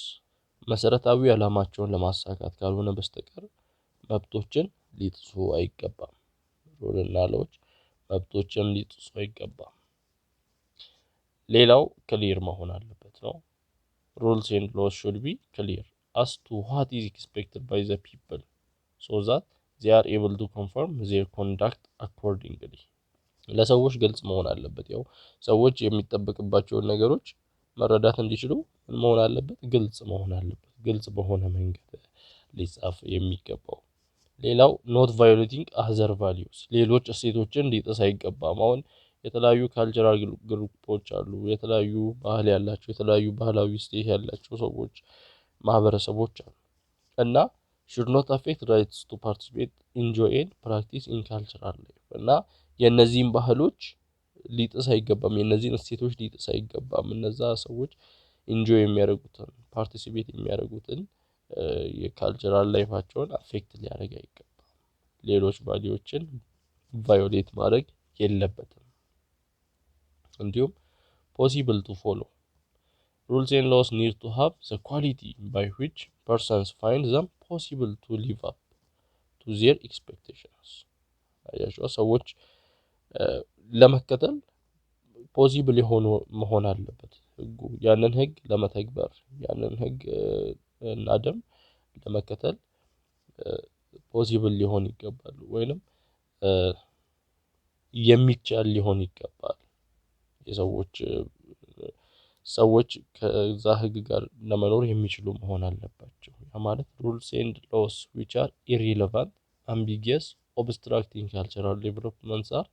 Speaker 1: መሰረታዊ ዓላማቸውን ለማሳካት ካልሆነ በስተቀር መብቶችን ሊጥሱ አይገባም ሩል እና ላዎች መብቶችን ሊጥሱ አይገባም ሌላው ክሊር መሆን አለበት ነው rules and laws should be clear as to what is expected by the people so that they are able to conform their conduct accordingly ለሰዎች ግልጽ መሆን አለበት ያው ሰዎች የሚጠበቅባቸውን ነገሮች መረዳት እንዲችሉ መሆን አለበት ግልጽ መሆን አለበት ግልጽ በሆነ መንገድ ሊጻፍ የሚገባው ሌላው not violating other values ሌሎች እሴቶችን ሊጥስ አይገባም አሁን የተለያዩ ካልቸራል ግሩፖች አሉ የተለያዩ ባህል ያላቸው የተለያዩ ባህላዊ ስቴት ያላቸው ሰዎች ማህበረሰቦች አሉ እና should not affect rights to participate enjoy and practice in cultural life እና የነዚህን ባህሎች ሊጥስ አይገባም የነዚህን እሴቶች ሊጥስ አይገባም እነዛ ሰዎች ኢንጆይ የሚያደርጉትን ፓርቲሲፔት የሚያደርጉትን የካልቸራል ላይፋቸውን አፌክት ሊያደርግ አይገባም ሌሎች ቫልዩዎችን ቫዮሌት ማድረግ የለበትም እንዲሁም possible to follow rules and laws need to have the quality by which persons find them possible to live up to their expectations አያችሁ ሰዎች ለመከተል ፖሲብል የሆኑ መሆን አለበት ህጉ ያንን ህግ ለመተግበር ያንን ህግ እና ደም ለመከተል ፖሲብል ሊሆን ይገባል ወይንም የሚቻል ሊሆን ይገባል ሰዎች ከዛ ህግ ጋር ለመኖር የሚችሉ መሆን አለባቸው ያ ማለት rules and laws which are irrelevant ambiguous obstructing cultural developments are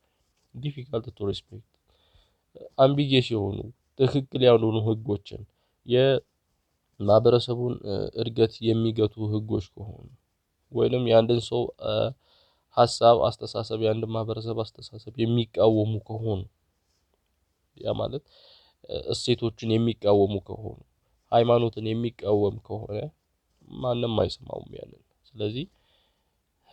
Speaker 1: difficult to respect ambiguous የሆኑ ትክክል ያልሆኑ ህጎችን የማህበረሰቡን እድገት የሚገቱ ህጎች ከሆኑ ወይንም የአንድን ሰው ሐሳብ አስተሳሰብ የአንድ ማህበረሰብ አስተሳሰብ የሚቃወሙ ከሆኑ ያ ማለት እሴቶችን የሚቃወሙ ከሆኑ ሃይማኖትን የሚቃወም ከሆነ ማንንም አይሰማውም ያንን ስለዚህ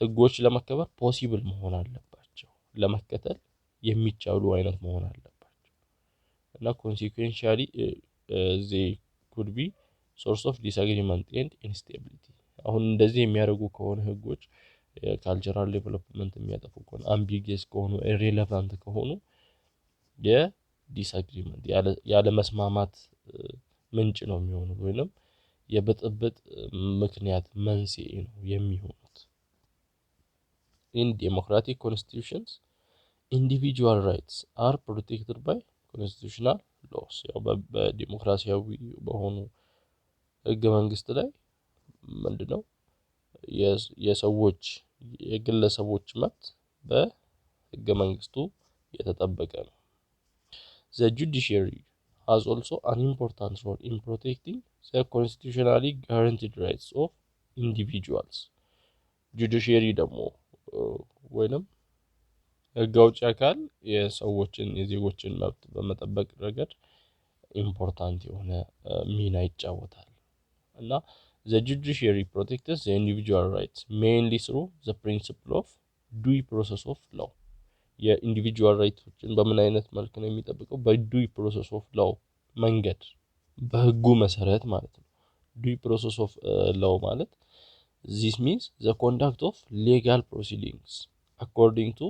Speaker 1: ህጎች ለመከበር ፖሲብል መሆን አለባቸው ለመከተል የሚቻሉ አይነት መሆን አለባቸው እና consequentially they could be source of disagreement and instability አሁን እንደዚህ የሚያደርጉ ከሆነ ህጎች ካልቸራል ዴቨሎፕመንት የሚያጠፉ ከሆነ ambiguous ከሆኑ irrelevant ከሆኑ የዲስአግሪመንት ያለ መስማማት ምንጭ ነው የሚሆኑት ወይንም የብጥብጥ ምክንያት መንስኤ ነው የሚሆኑት in democratic constitutions individual rights are protected by constitutional laws ያው በዲሞክራሲያዊ በሆኑ ህገ መንግስት ላይ ምንድነው የሰዎች የግለሰቦች መብት በህገ መንግስቱ የተጠበቀ ነው። The judiciary has also an important role in protecting the constitutionally guaranteed rights of individuals. ጁዲሽሪ ደግሞ ወይንም ህግ አውጪ አካል የዜጎችን መብት በመጠበቅ ረገድ ኢምፖርታንት የሆነ ሚና ይጫወታል። እና the judiciary protects the individual rights mainly through the principle of due process of law. የኢንዲቪጁዋል ራይቶችን በምን አይነት መልክ ነው የሚጠብቀው? በዱይ ፕሮሰስ ኦፍ ላው መንገድ በህጉ መሰረት ማለት ነው። ዱይ ፕሮሰስ ኦፍ ላው ማለት this means the conduct of legal proceedings according to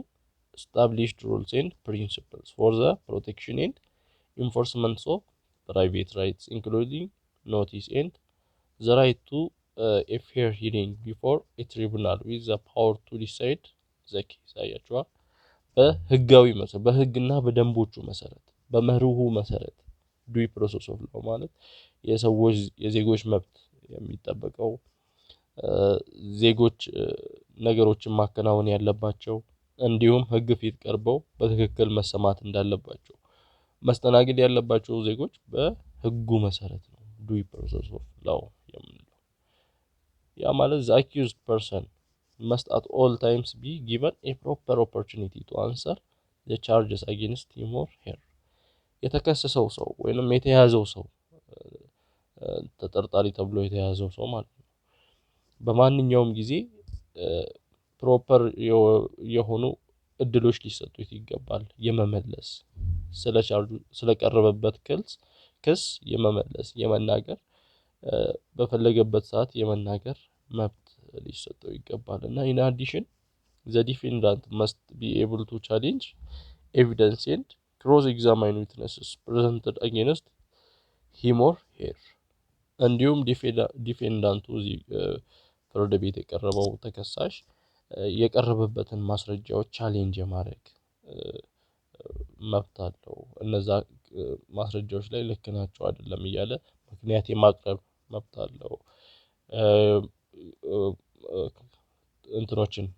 Speaker 1: established rules and principles for the protection and enforcement of private rights including notice and the right to a fair hearing before a tribunal with the power to decide the case. አያችኋል? በህጋዊ መሰረት በህግና በደንቦቹ መሰረት በመርሁ መሰረት ዱይ ፕሮሰስ ኦፍ ላው ማለት የዜጎች መብት የሚጠበቀው ዜጎች ነገሮችን ማከናወን ያለባቸው እንዲሁም ህግ ፊት ቀርበው በትክክል መሰማት እንዳለባቸው መስተናገድ ያለባቸው ዜጎች በህጉ መሰረት ነው ዱይ ፕሮሰስ ኦፍ ላው የምንለው። ያ ማለት the accused person must at all times be given a proper opportunity to answer the charges against him or her. የተከሰሰው ሰው ወይንም የተያዘው ሰው ተጠርጣሪ ተብሎ የተያዘው ሰው ማለት ነው በማንኛውም ጊዜ ፕሮፐር የሆኑ እድሎች ሊሰጡት ይገባል የመመለስ ስለቀረበበት ክስ የመመለስ የመናገር በፈለገበት ሰዓት የመናገር መብት ሊሰጠው ይገባል። እና in addition the defendant must be able to challenge evidence and cross-examine witnesses presented against him or her. እንዲሁም ዲፌንዳንቱ ፍርድ ቤት የቀረበው ተከሳሽ የቀረበበትን ማስረጃዎች ቻሌንጅ የማድረግ መብት አለው። እነዛ ማስረጃዎች ላይ ልክ ናቸው አይደለም እያለ ምክንያት የማቅረብ መብት አለው።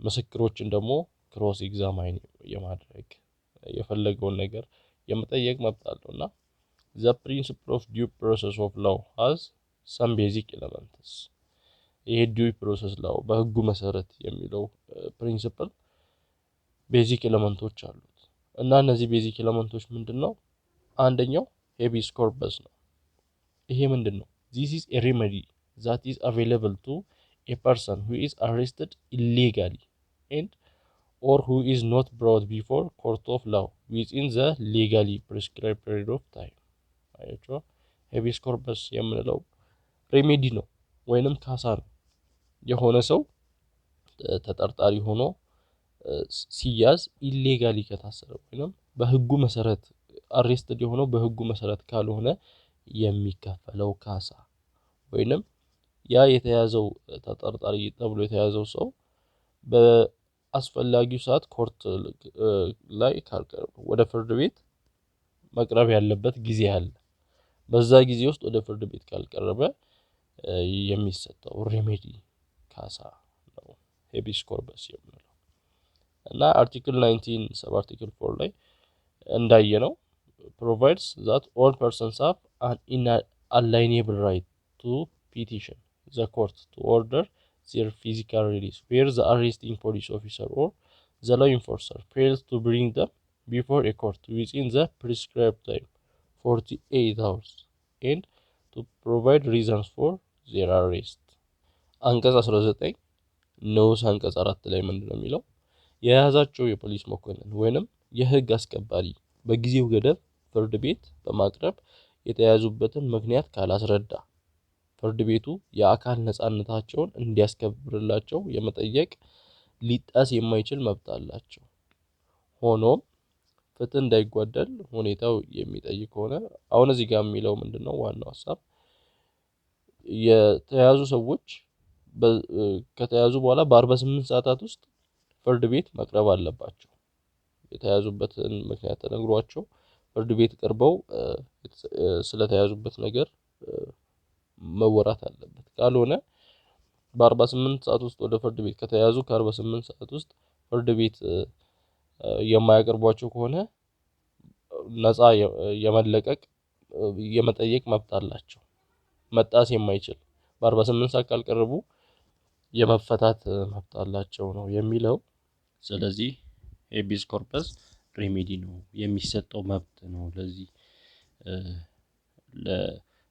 Speaker 1: ምስክሮችን ደግሞ ክሮስ ኤግዛማይን የማድረግ የፈለገውን ነገር የመጠየቅ መብት አለው። እና the principle of due process of law has some basic elements. ይሄ ዱይ ፕሮሰስ ላው በህጉ መሰረት የሚለው ፕሪንሲፕል ቤዚክ ኤሌመንቶች አሉት። እና እነዚህ ቤዚክ ኤሌመንቶች ምንድነው? አንደኛው ሄቢስ ኮርፐስ ነው። ይሄ ምንድነው? this is a remedy that is available to a person who is arrested illegally and or who is not brought before court of law within the legally prescribed period of time. አያችሁ ሄቢስ ኮርፐስ የምንለው ሬሜዲ ነው ወይንም ካሳ ነው። የሆነ ሰው ተጠርጣሪ ሆኖ ሲያዝ ኢሌጋሊ ከታሰረ ወይንም በህጉ መሰረት አሬስትድ የሆነው በህጉ መሰረት ካልሆነ የሚከፈለው ካሳ ወይንም ያ የተያዘው ተጠርጣሪ ተብሎ የተያዘው ሰው በአስፈላጊው ሰዓት ኮርት ላይ ካልቀረበ ወደ ፍርድ ቤት መቅረብ ያለበት ጊዜ አለ። በዛ ጊዜ ውስጥ ወደ ፍርድ ቤት ካልቀረበ የሚሰጠው ሬሜዲ ካሳ ነው ሄቢስ ኮርፐስ የምንለው። እና አርቲክል 19 ሰብ አርቲክል 4 ላይ እንዳየነው provides that all persons have an inalienable right to petition the court to order their physical release where the arresting police officer or the law enforcer fails to bring them before a court within the prescribed time 48 hours and to provide reasons for their arrest. አንቀጽ 19 ንዑስ አንቀጽ 4 ላይ ምንድነው የሚለው? የያዛቸው የፖሊስ መኮንን ወይንም የህግ አስከባሪ በጊዜው ገደብ ፍርድ ቤት በማቅረብ የተያዙበትን ምክንያት ካላስረዳ ፍርድ ቤቱ የአካል ነጻነታቸውን እንዲያስከብርላቸው የመጠየቅ ሊጣስ የማይችል መብት አላቸው። ሆኖም ፍትህ እንዳይጓደል ሁኔታው የሚጠይቅ ከሆነ አሁን እዚህ ጋር የሚለው ምንድነው? ዋናው ሐሳብ የተያዙ ሰዎች ከተያዙ በኋላ በ48 ሰዓታት ውስጥ ፍርድ ቤት መቅረብ አለባቸው። የተያዙበትን ምክንያት ተነግሯቸው ፍርድ ቤት ቀርበው ስለተያዙበት ነገር መወራት አለበት። ካልሆነ በ48 ሰዓት ውስጥ ወደ ፍርድ ቤት ከተያዙ ከ48 ሰዓት ውስጥ ፍርድ ቤት የማያቀርቧቸው ከሆነ ነፃ የመለቀቅ የመጠየቅ መብት አላቸው። መጣስ የማይችል በ48 ሰዓት ካልቀረቡ የመፈታት መብት አላቸው ነው የሚለው። ስለዚህ ሄቢስ ኮርፐስ ሬሜዲ ነው የሚሰጠው መብት ነው ለዚህ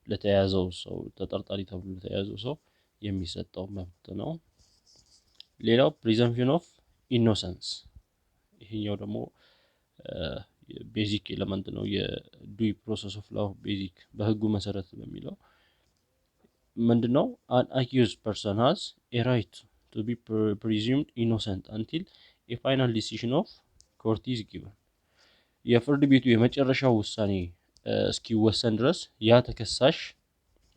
Speaker 1: ለተያዘው ሰው ተጠርጣሪ ተብሎ ለተያዘው ሰው የሚሰጠው መብት ነው። ሌላው ፕሪዘምፕሽን ኦፍ ኢኖሰንስ፣ ይሄኛው ደግሞ ቤዚክ ኤሌመንት ነው የዱይ ፕሮሰስ ኦፍ ላው ቤዚክ በህጉ መሰረት በሚለው ምንድነው an accused person has a right to be presumed innocent until a final decision of court is given። የፍርድ ቤቱ የመጨረሻው ውሳኔ እስኪወሰን ድረስ ያ ተከሳሽ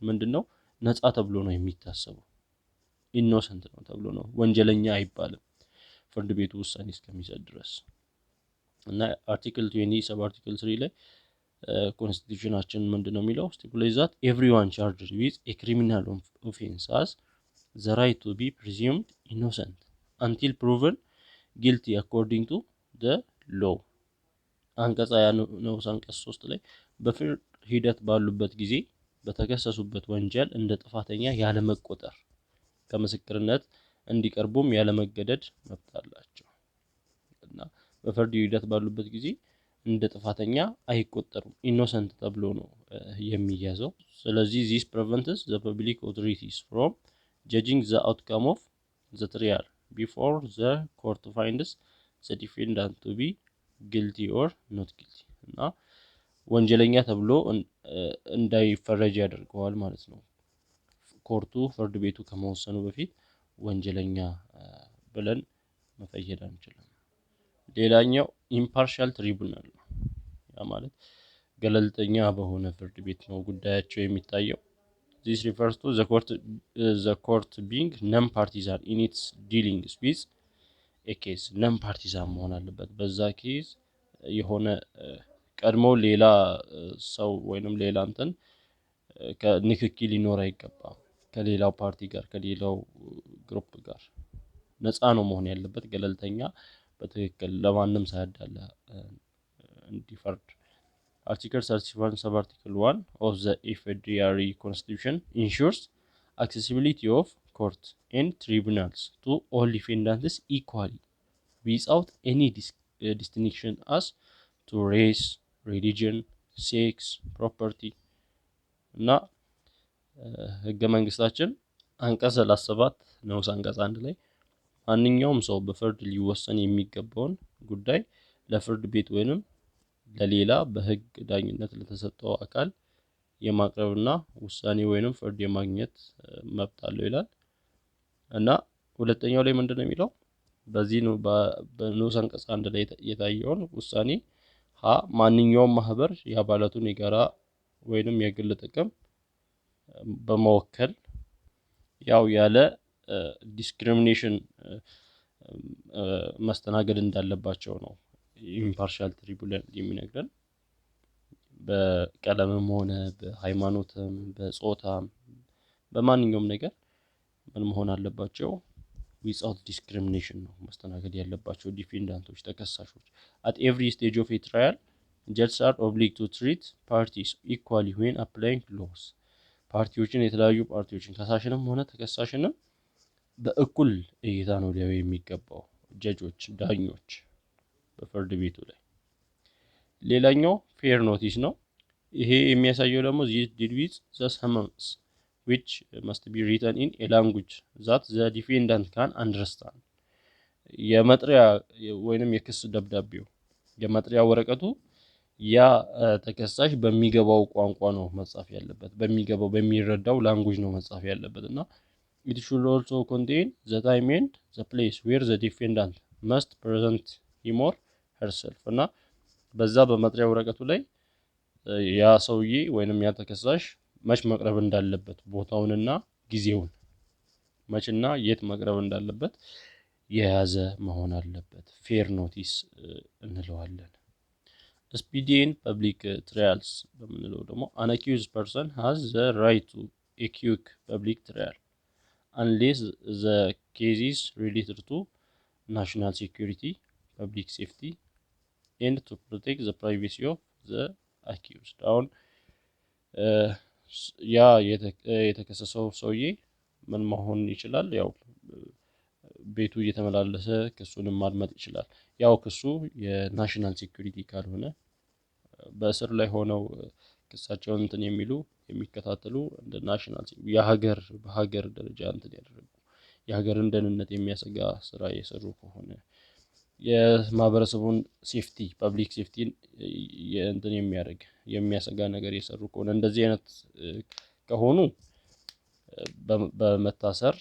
Speaker 1: ምንድነው ነፃ ተብሎ ነው የሚታሰበው፣ ኢኖሰንት ነው ተብሎ ነው፣ ወንጀለኛ አይባልም ፍርድ ቤቱ ውሳኔ እስከሚሰጥ ድረስ። እና አርቲክል 27 አርቲክል 3 ላይ ኮንስቲቱሽናችን ምንድነው የሚለው ስቲፑሌት ዛት ኤቭሪዋን ቻርጅድ ዊዝ ኤ ክሪሚናል ኦፌንስ ሃዝ ዘ ራይት ቱ ቢ ፕሪዚዩምድ ኢኖሰንት አንቲል ፕሩቨን ጊልቲ አኮርዲንግ ቱ ዘ ሎው። አንቀጽ 20 ንዑስ አንቀጽ 3 ላይ በፍርድ ሂደት ባሉበት ጊዜ በተከሰሱበት ወንጀል እንደ ጥፋተኛ ያለመቆጠር ከምስክርነት እንዲቀርቡም ያለመገደድ መብት አላቸው። እና በፍርድ ሂደት ባሉበት ጊዜ እንደ ጥፋተኛ አይቆጠሩም፣ ኢኖሰንት ተብሎ ነው የሚያዘው። ስለዚህ this prevents the public authorities from judging the outcome of the trial before the court finds the defendant to be guilty or not guilty እና ወንጀለኛ ተብሎ እንዳይፈረጅ ያደርገዋል ማለት ነው። ኮርቱ ፍርድ ቤቱ ከመወሰኑ በፊት ወንጀለኛ ብለን መፈየድ አንችልም። ሌላኛው ኢምፓርሻል ትሪቡናል ነው። ያ ማለት ገለልተኛ በሆነ ፍርድ ቤት ነው ጉዳያቸው የሚታየው። this refers to the court being non-partisan in its dealings with a case። non-partisan መሆን አለበት በዛ ኬዝ የሆነ ቀድሞ ሌላ ሰው ወይንም ሌላ እንትን ከንክኪ ሊኖር አይገባም ከሌላው ፓርቲ ጋር ከሌላው ግሩፕ ጋር ነፃ ነው መሆን ያለበት፣ ገለልተኛ በትክክል ለማንም ሳያዳላ እንዲፈርድ። አርቲክል 31 ሰብ አርቲክል 1 of the FDRE constitution ensures accessibility of court and tribunals to all defendants equally without any distinction as to race, religion, sex, property እና ህገ መንግስታችን አንቀጽ 37 ንዑስ አንቀጽ 1 ላይ ማንኛውም ሰው በፍርድ ሊወሰን የሚገባውን ጉዳይ ለፍርድ ቤት ወይንም ለሌላ በህግ ዳኝነት ለተሰጠው አካል የማቅረብና ውሳኔ ወይንም ፍርድ የማግኘት መብት አለው ይላል። እና ሁለተኛው ላይ ምንድነው የሚለው በዚህ ነው በንዑስ አንቀጽ 1 ላይ የታየውን ውሳኔ ማንኛውም ማህበር የአባላቱን የጋራ ወይንም የግል ጥቅም በመወከል ያው ያለ ዲስክሪሚኔሽን መስተናገድ እንዳለባቸው ነው ኢምፓርሻል ትሪቡናል የሚነግረን። በቀለምም ሆነ በሃይማኖትም በጾታም በማንኛውም ነገር ምን መሆን አለባቸው without discrimination ነው መስተናገድ ያለባቸው ዲፌንዳንቶች ተከሳሾች። at every stage of a trial judges are obliged to treat parties equally when applying laws። ፓርቲዎችን የተለያዩ ፓርቲዎችን ከሳሽንም ሆነ ተከሳሽንም በእኩል እይታ ነው ሊያዩ የሚገባው ጀጆች ዳኞች በፍርድ ቤቱ ላይ። ሌላኛው ፌር ኖቲስ ነው። ይሄ የሚያሳየው ደግሞ this deal with the summons which must be written in a language that the defendant can understand። የመጥሪያ ወይንም የክስ ደብዳቤው የመጥሪያ ወረቀቱ ያ ተከሳሽ በሚገባው ቋንቋ ነው መጻፍ ያለበት፣ በሚገባው በሚረዳው ላንጉዌጅ ነው መጻፍ ያለበት። እና it should also contain the time and the place where the defendant must present him or herself። እና በዛ በመጥሪያ ወረቀቱ ላይ ያ ሰውዬ ወይንም ያ ተከሳሽ መች መቅረብ እንዳለበት ቦታውንና ጊዜውን መችና የት መቅረብ እንዳለበት የያዘ መሆን አለበት። ፌር ኖቲስ እንለዋለን። ስፒዲ ኤንድ ፐብሊክ ትራያልስ በምንለው ደግሞ an accused person has the right to a quick public trial unless the case is related to national security, public safety and to protect the privacy of the accused። አሁን ያ የተከሰሰው ሰውዬ ምን መሆን ይችላል? ያው ቤቱ እየተመላለሰ ክሱንም ማድመጥ ይችላል። ያው ክሱ የናሽናል ሴኩሪቲ ካልሆነ በእስር ላይ ሆነው ክሳቸውን እንትን የሚሉ የሚከታተሉ እንደ ናሽናል የሀገር በሀገር ደረጃ እንትን ያደረጉ የሀገርን ደህንነት የሚያሰጋ ስራ የሰሩ ከሆነ የማህበረሰቡን ሴፍቲ ፐብሊክ ሴፍቲን እንትን የሚያደርግ የሚያሰጋ ነገር የሰሩ ከሆነ እንደዚህ አይነት ከሆኑ በመታሰር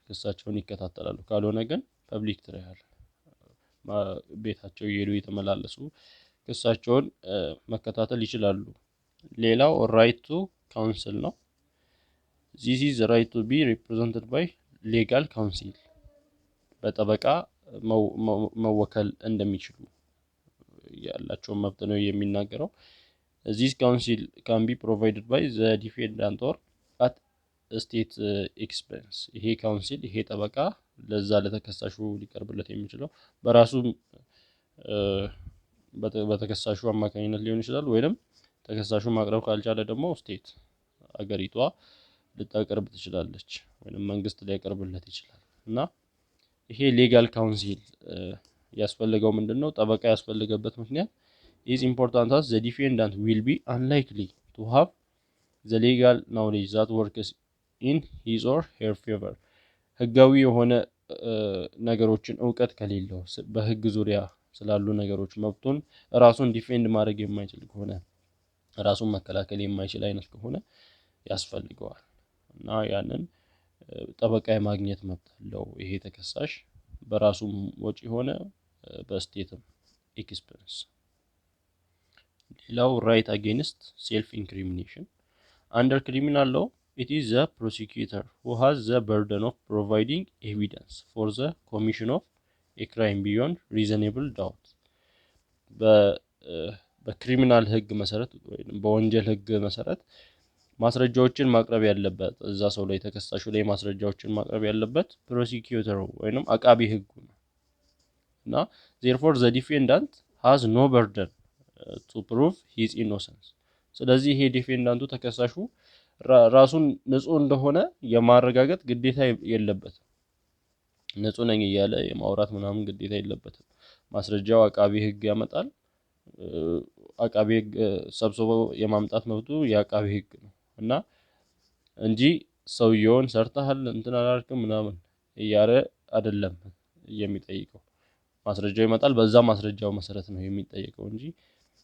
Speaker 1: ክሳቸውን ይከታተላሉ። ካልሆነ ግን ፐብሊክ ትራያል ቤታቸው እየሄዱ የተመላለሱ ክሳቸውን መከታተል ይችላሉ። ሌላው ራይት ቱ ካውንስል ነው። this is the right to be represented by legal counsel በጠበቃ መወከል እንደሚችሉ ያላቸውን መብት ነው የሚናገረው። this counsel can be provided by the defendant or at state expense። ይሄ ካውንሲል ይሄ ጠበቃ ለዛ ለተከሳሹ ሊቀርብለት የሚችለው በራሱ በተከሳሹ አማካኝነት ሊሆን ይችላል ወይንም ተከሳሹ ማቅረብ ካልቻለ ደግሞ ስቴት አገሪቷ ልታቀርብ ትችላለች ወይንም መንግስት ሊያቀርብለት ይችላል። እና ይሄ ሌጋል ካውንሲል ያስፈልገው ምንድነው? ጠበቃ ያስፈልገበት ምክንያት is important as the defendant will be unlikely to have the legal knowledge that works in his or her favor። ህጋዊ የሆነ ነገሮችን እውቀት ከሌለው በህግ ዙሪያ ስላሉ ነገሮች መብቱን ራሱን ዲፌንድ ማድረግ የማይችል ከሆነ ራሱን መከላከል የማይችል አይነት ከሆነ ያስፈልገዋል። እና ያንን ጠበቃ የማግኘት መብት አለው ይሄ ተከሳሽ በራሱም ወጪ ሆነ በስቴትም ኤክስፔንስ። ሌላው right against self incrimination under criminal law it is the prosecutor who has the burden of providing evidence for the commission of a crime beyond reasonable doubt። በክሪሚናል ህግ መሰረት ወይም በወንጀል ህግ መሰረት ማስረጃዎችን ማቅረብ ያለበት እዛ ሰው ላይ ተከሳሹ ላይ ማስረጃዎችን ማቅረብ ያለበት ፕሮሲኪዩተሩ ወይንም አቃቢ ህጉ ነው። እና therefore the defendant has no burden to prove his innocence። ስለዚህ ይሄ ዲፌንዳንቱ ተከሳሹ ራሱን ንጹህ እንደሆነ የማረጋገጥ ግዴታ የለበትም። ንጹህ ነኝ እያለ የማውራት ምናምን ግዴታ የለበትም። ማስረጃው አቃቢ ህግ ያመጣል። አቃቢ ህግ ሰብስቦ የማምጣት መብቱ የአቃቢ ህግ ነው። እና እንጂ ሰውየውን ሰርተሃል እንትን አላልክም ምናምን እያለ አይደለም የሚጠይቀው። ማስረጃው ይመጣል በዛ ማስረጃው መሰረት ነው የሚጠየቀው እንጂ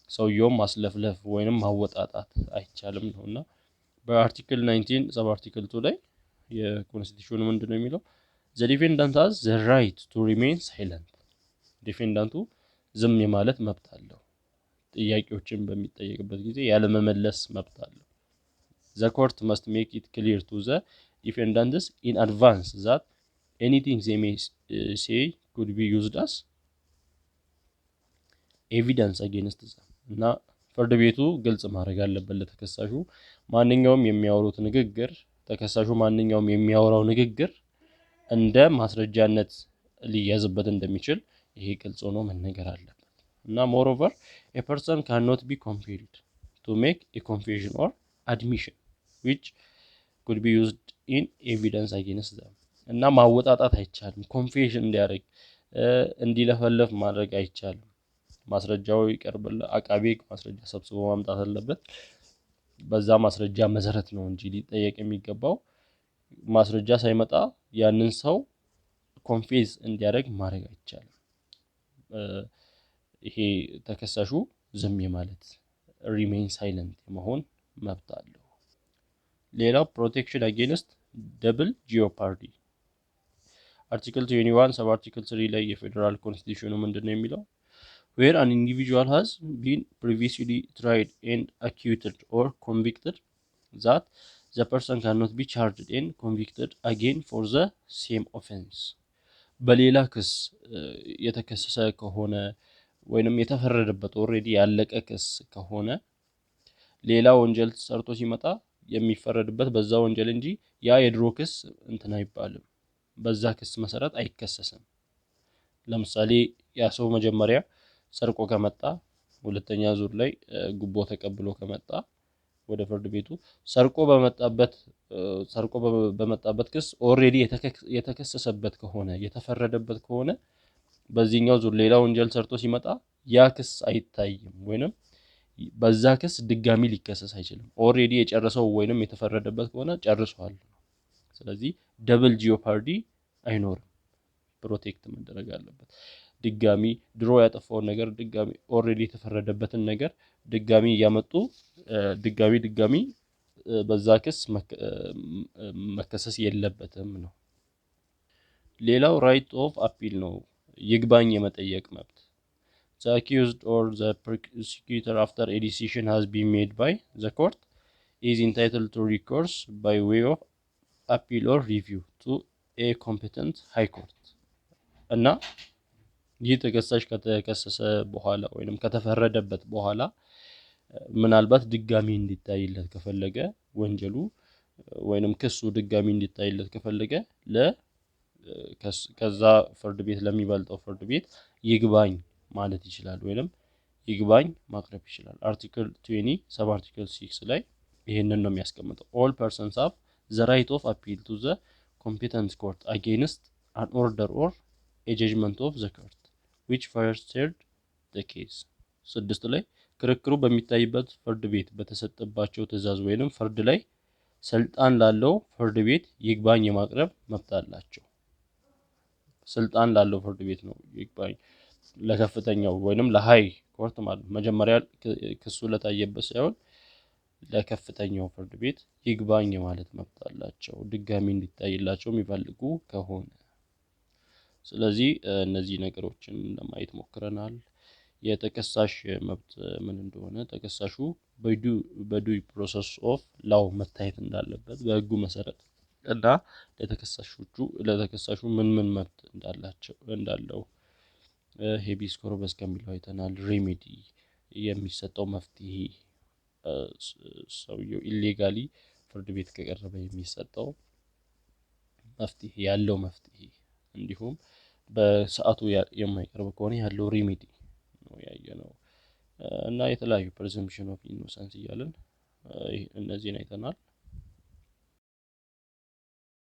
Speaker 1: ሰውየውን ማስለፍለፍ ወይንም ማወጣጣት አይቻልም ነውና በአርቲክል 19 ሰብ አርቲክል 2 ላይ የኮንስቲቲዩሽኑ ምንድነው የሚለው? the defendant has the right to remain silent። ዲፌንዳንቱ ዝም የማለት መብት አለው። ጥያቄዎችን በሚጠየቅበት ጊዜ ያለ መመለስ መብት አለው። the court must make it clear to the defendants in advance that anything they may say could be used as evidence against them። እና ፍርድ ቤቱ ግልጽ ማድረግ አለበት ለተከሳሹ ማንኛውም የሚያወሩት ንግግር ተከሳሹ ማንኛውም የሚያወራው ንግግር እንደ ማስረጃነት ሊያዝበት እንደሚችል ይሄ ግልጽ ሆኖ መነገር አለበት። እና moreover a person cannot be compelled to make a confession or admission which could be used in evidence against them። እና ማወጣጣት አይቻልም። ኮንፌሽን እንዲያደርግ እንዲለፈለፍ ማድረግ አይቻልም። ማስረጃው ይቀርብል አቃቢ ማስረጃ ሰብስቦ ማምጣት አለበት። በዛ ማስረጃ መሰረት ነው እንጂ ሊጠየቅ የሚገባው ማስረጃ ሳይመጣ ያንን ሰው ኮንፌስ እንዲያደርግ ማድረግ አይቻልም። ይሄ ተከሳሹ ዝም የማለት ሪሜን ሳይለንት መሆን መብት አለው። ሌላው ፕሮቴክሽን አጌንስት ደብል ጂኦፓርዲ አርቲክል 21 ሰብ አርቲክል 3 ላይ የፌደራል ኮንስቲቲዩሽኑ ምንድነው የሚለው? where an individual has been previously tried and acquitted or convicted that the person cannot be charged and convicted again for the same offense። በሌላ ክስ የተከሰሰ ከሆነ ወይንም የተፈረደበት ኦሬዲ ያለቀ ክስ ከሆነ ሌላ ወንጀል ሰርቶ ሲመጣ የሚፈረድበት በዛ ወንጀል እንጂ ያ የድሮ ክስ እንትን አይባልም፣ በዛ ክስ መሰረት አይከሰስም። ለምሳሌ ያ ሰው መጀመሪያ ሰርቆ ከመጣ ሁለተኛ ዙር ላይ ጉቦ ተቀብሎ ከመጣ ወደ ፍርድ ቤቱ ሰርቆ በመጣበት ክስ ኦልሬዲ የተከሰሰበት ከሆነ የተፈረደበት ከሆነ በዚህኛው ዙር ሌላ ወንጀል ሰርቶ ሲመጣ ያ ክስ አይታይም ወይንም በዛ ክስ ድጋሚ ሊከሰስ አይችልም። ኦልሬዲ የጨረሰው ወይንም የተፈረደበት ከሆነ ጨርሷል። ስለዚህ ደብል ጂኦፓርዲ አይኖርም፣ ፕሮቴክት መደረግ አለበት። ድጋሚ ድሮ ያጠፋውን ነገር ድጋሚ ኦልሬዲ የተፈረደበትን ነገር ድጋሚ እያመጡ ድጋሚ በዛ ክስ መከሰስ የለበትም ነው። ሌላው ራይት ኦፍ አፒል ነው፣ ይግባኝ የመጠየቅ መብት። The accused or the prosecutor after a decision has been made by the court is entitled to recourse by way of appeal or review to a competent high court። እና ይህ ተከሳሽ ከተከሰሰ በኋላ ወይንም ከተፈረደበት በኋላ ምናልባት ድጋሚ እንዲታይለት ከፈለገ ወንጀሉ ወይንም ክሱ ድጋሚ እንዲታይለት ከፈለገ ከዛ ፍርድ ቤት ለሚበልጠው ፍርድ ቤት ይግባኝ ማለት ይችላል ወይንም ይግባኝ ማቅረብ ይችላል። አርቲክል 20 ሰብ አርቲክል 6 ላይ ይሄንን ነው የሚያስቀምጠው። all persons have the right of appeal to the competent court against an order or a judgment of the court which first heard the case። 6 ላይ ክርክሩ በሚታይበት ፍርድ ቤት በተሰጠባቸው ትዕዛዝ ወይንም ፍርድ ላይ ስልጣን ላለው ፍርድ ቤት ይግባኝ የማቅረብ መብት አላቸው። ስልጣን ላለው ፍርድ ቤት ነው ይግባኝ፣ ለከፍተኛው ወይንም ለሃይ ኮርት ማለት መጀመሪያ ክሱ ለታየበት ሳይሆን ለከፍተኛው ፍርድ ቤት ይግባኝ ማለት መብት አላቸው ድጋሚ እንዲታይላቸው የሚፈልጉ ከሆነ። ስለዚህ እነዚህ ነገሮችን ለማየት ሞክረናል። የተከሳሽ መብት ምን እንደሆነ፣ ተከሳሹ በዱይ ፕሮሰስ ኦፍ ላው መታየት እንዳለበት በህጉ መሰረት እና ለተከሳሹ ምን መብት እንዳለው ሄቢስ ኮርበስ ከሚለው አይተናል። ሬሜዲ የሚሰጠው መፍትሄ፣ ሰውየው ኢሌጋሊ ፍርድ ቤት ከቀረበ የሚሰጠው መፍትሄ ያለው መፍትሄ፣ እንዲሁም በሰዓቱ የማይቀርብ ከሆነ ያለው ሬሜዲ ነው ያየነው እና የተለያዩ ፕሬዘምፕሽን ኦፍ ኢኖሰንስ እያልን እነዚህን አይተናል።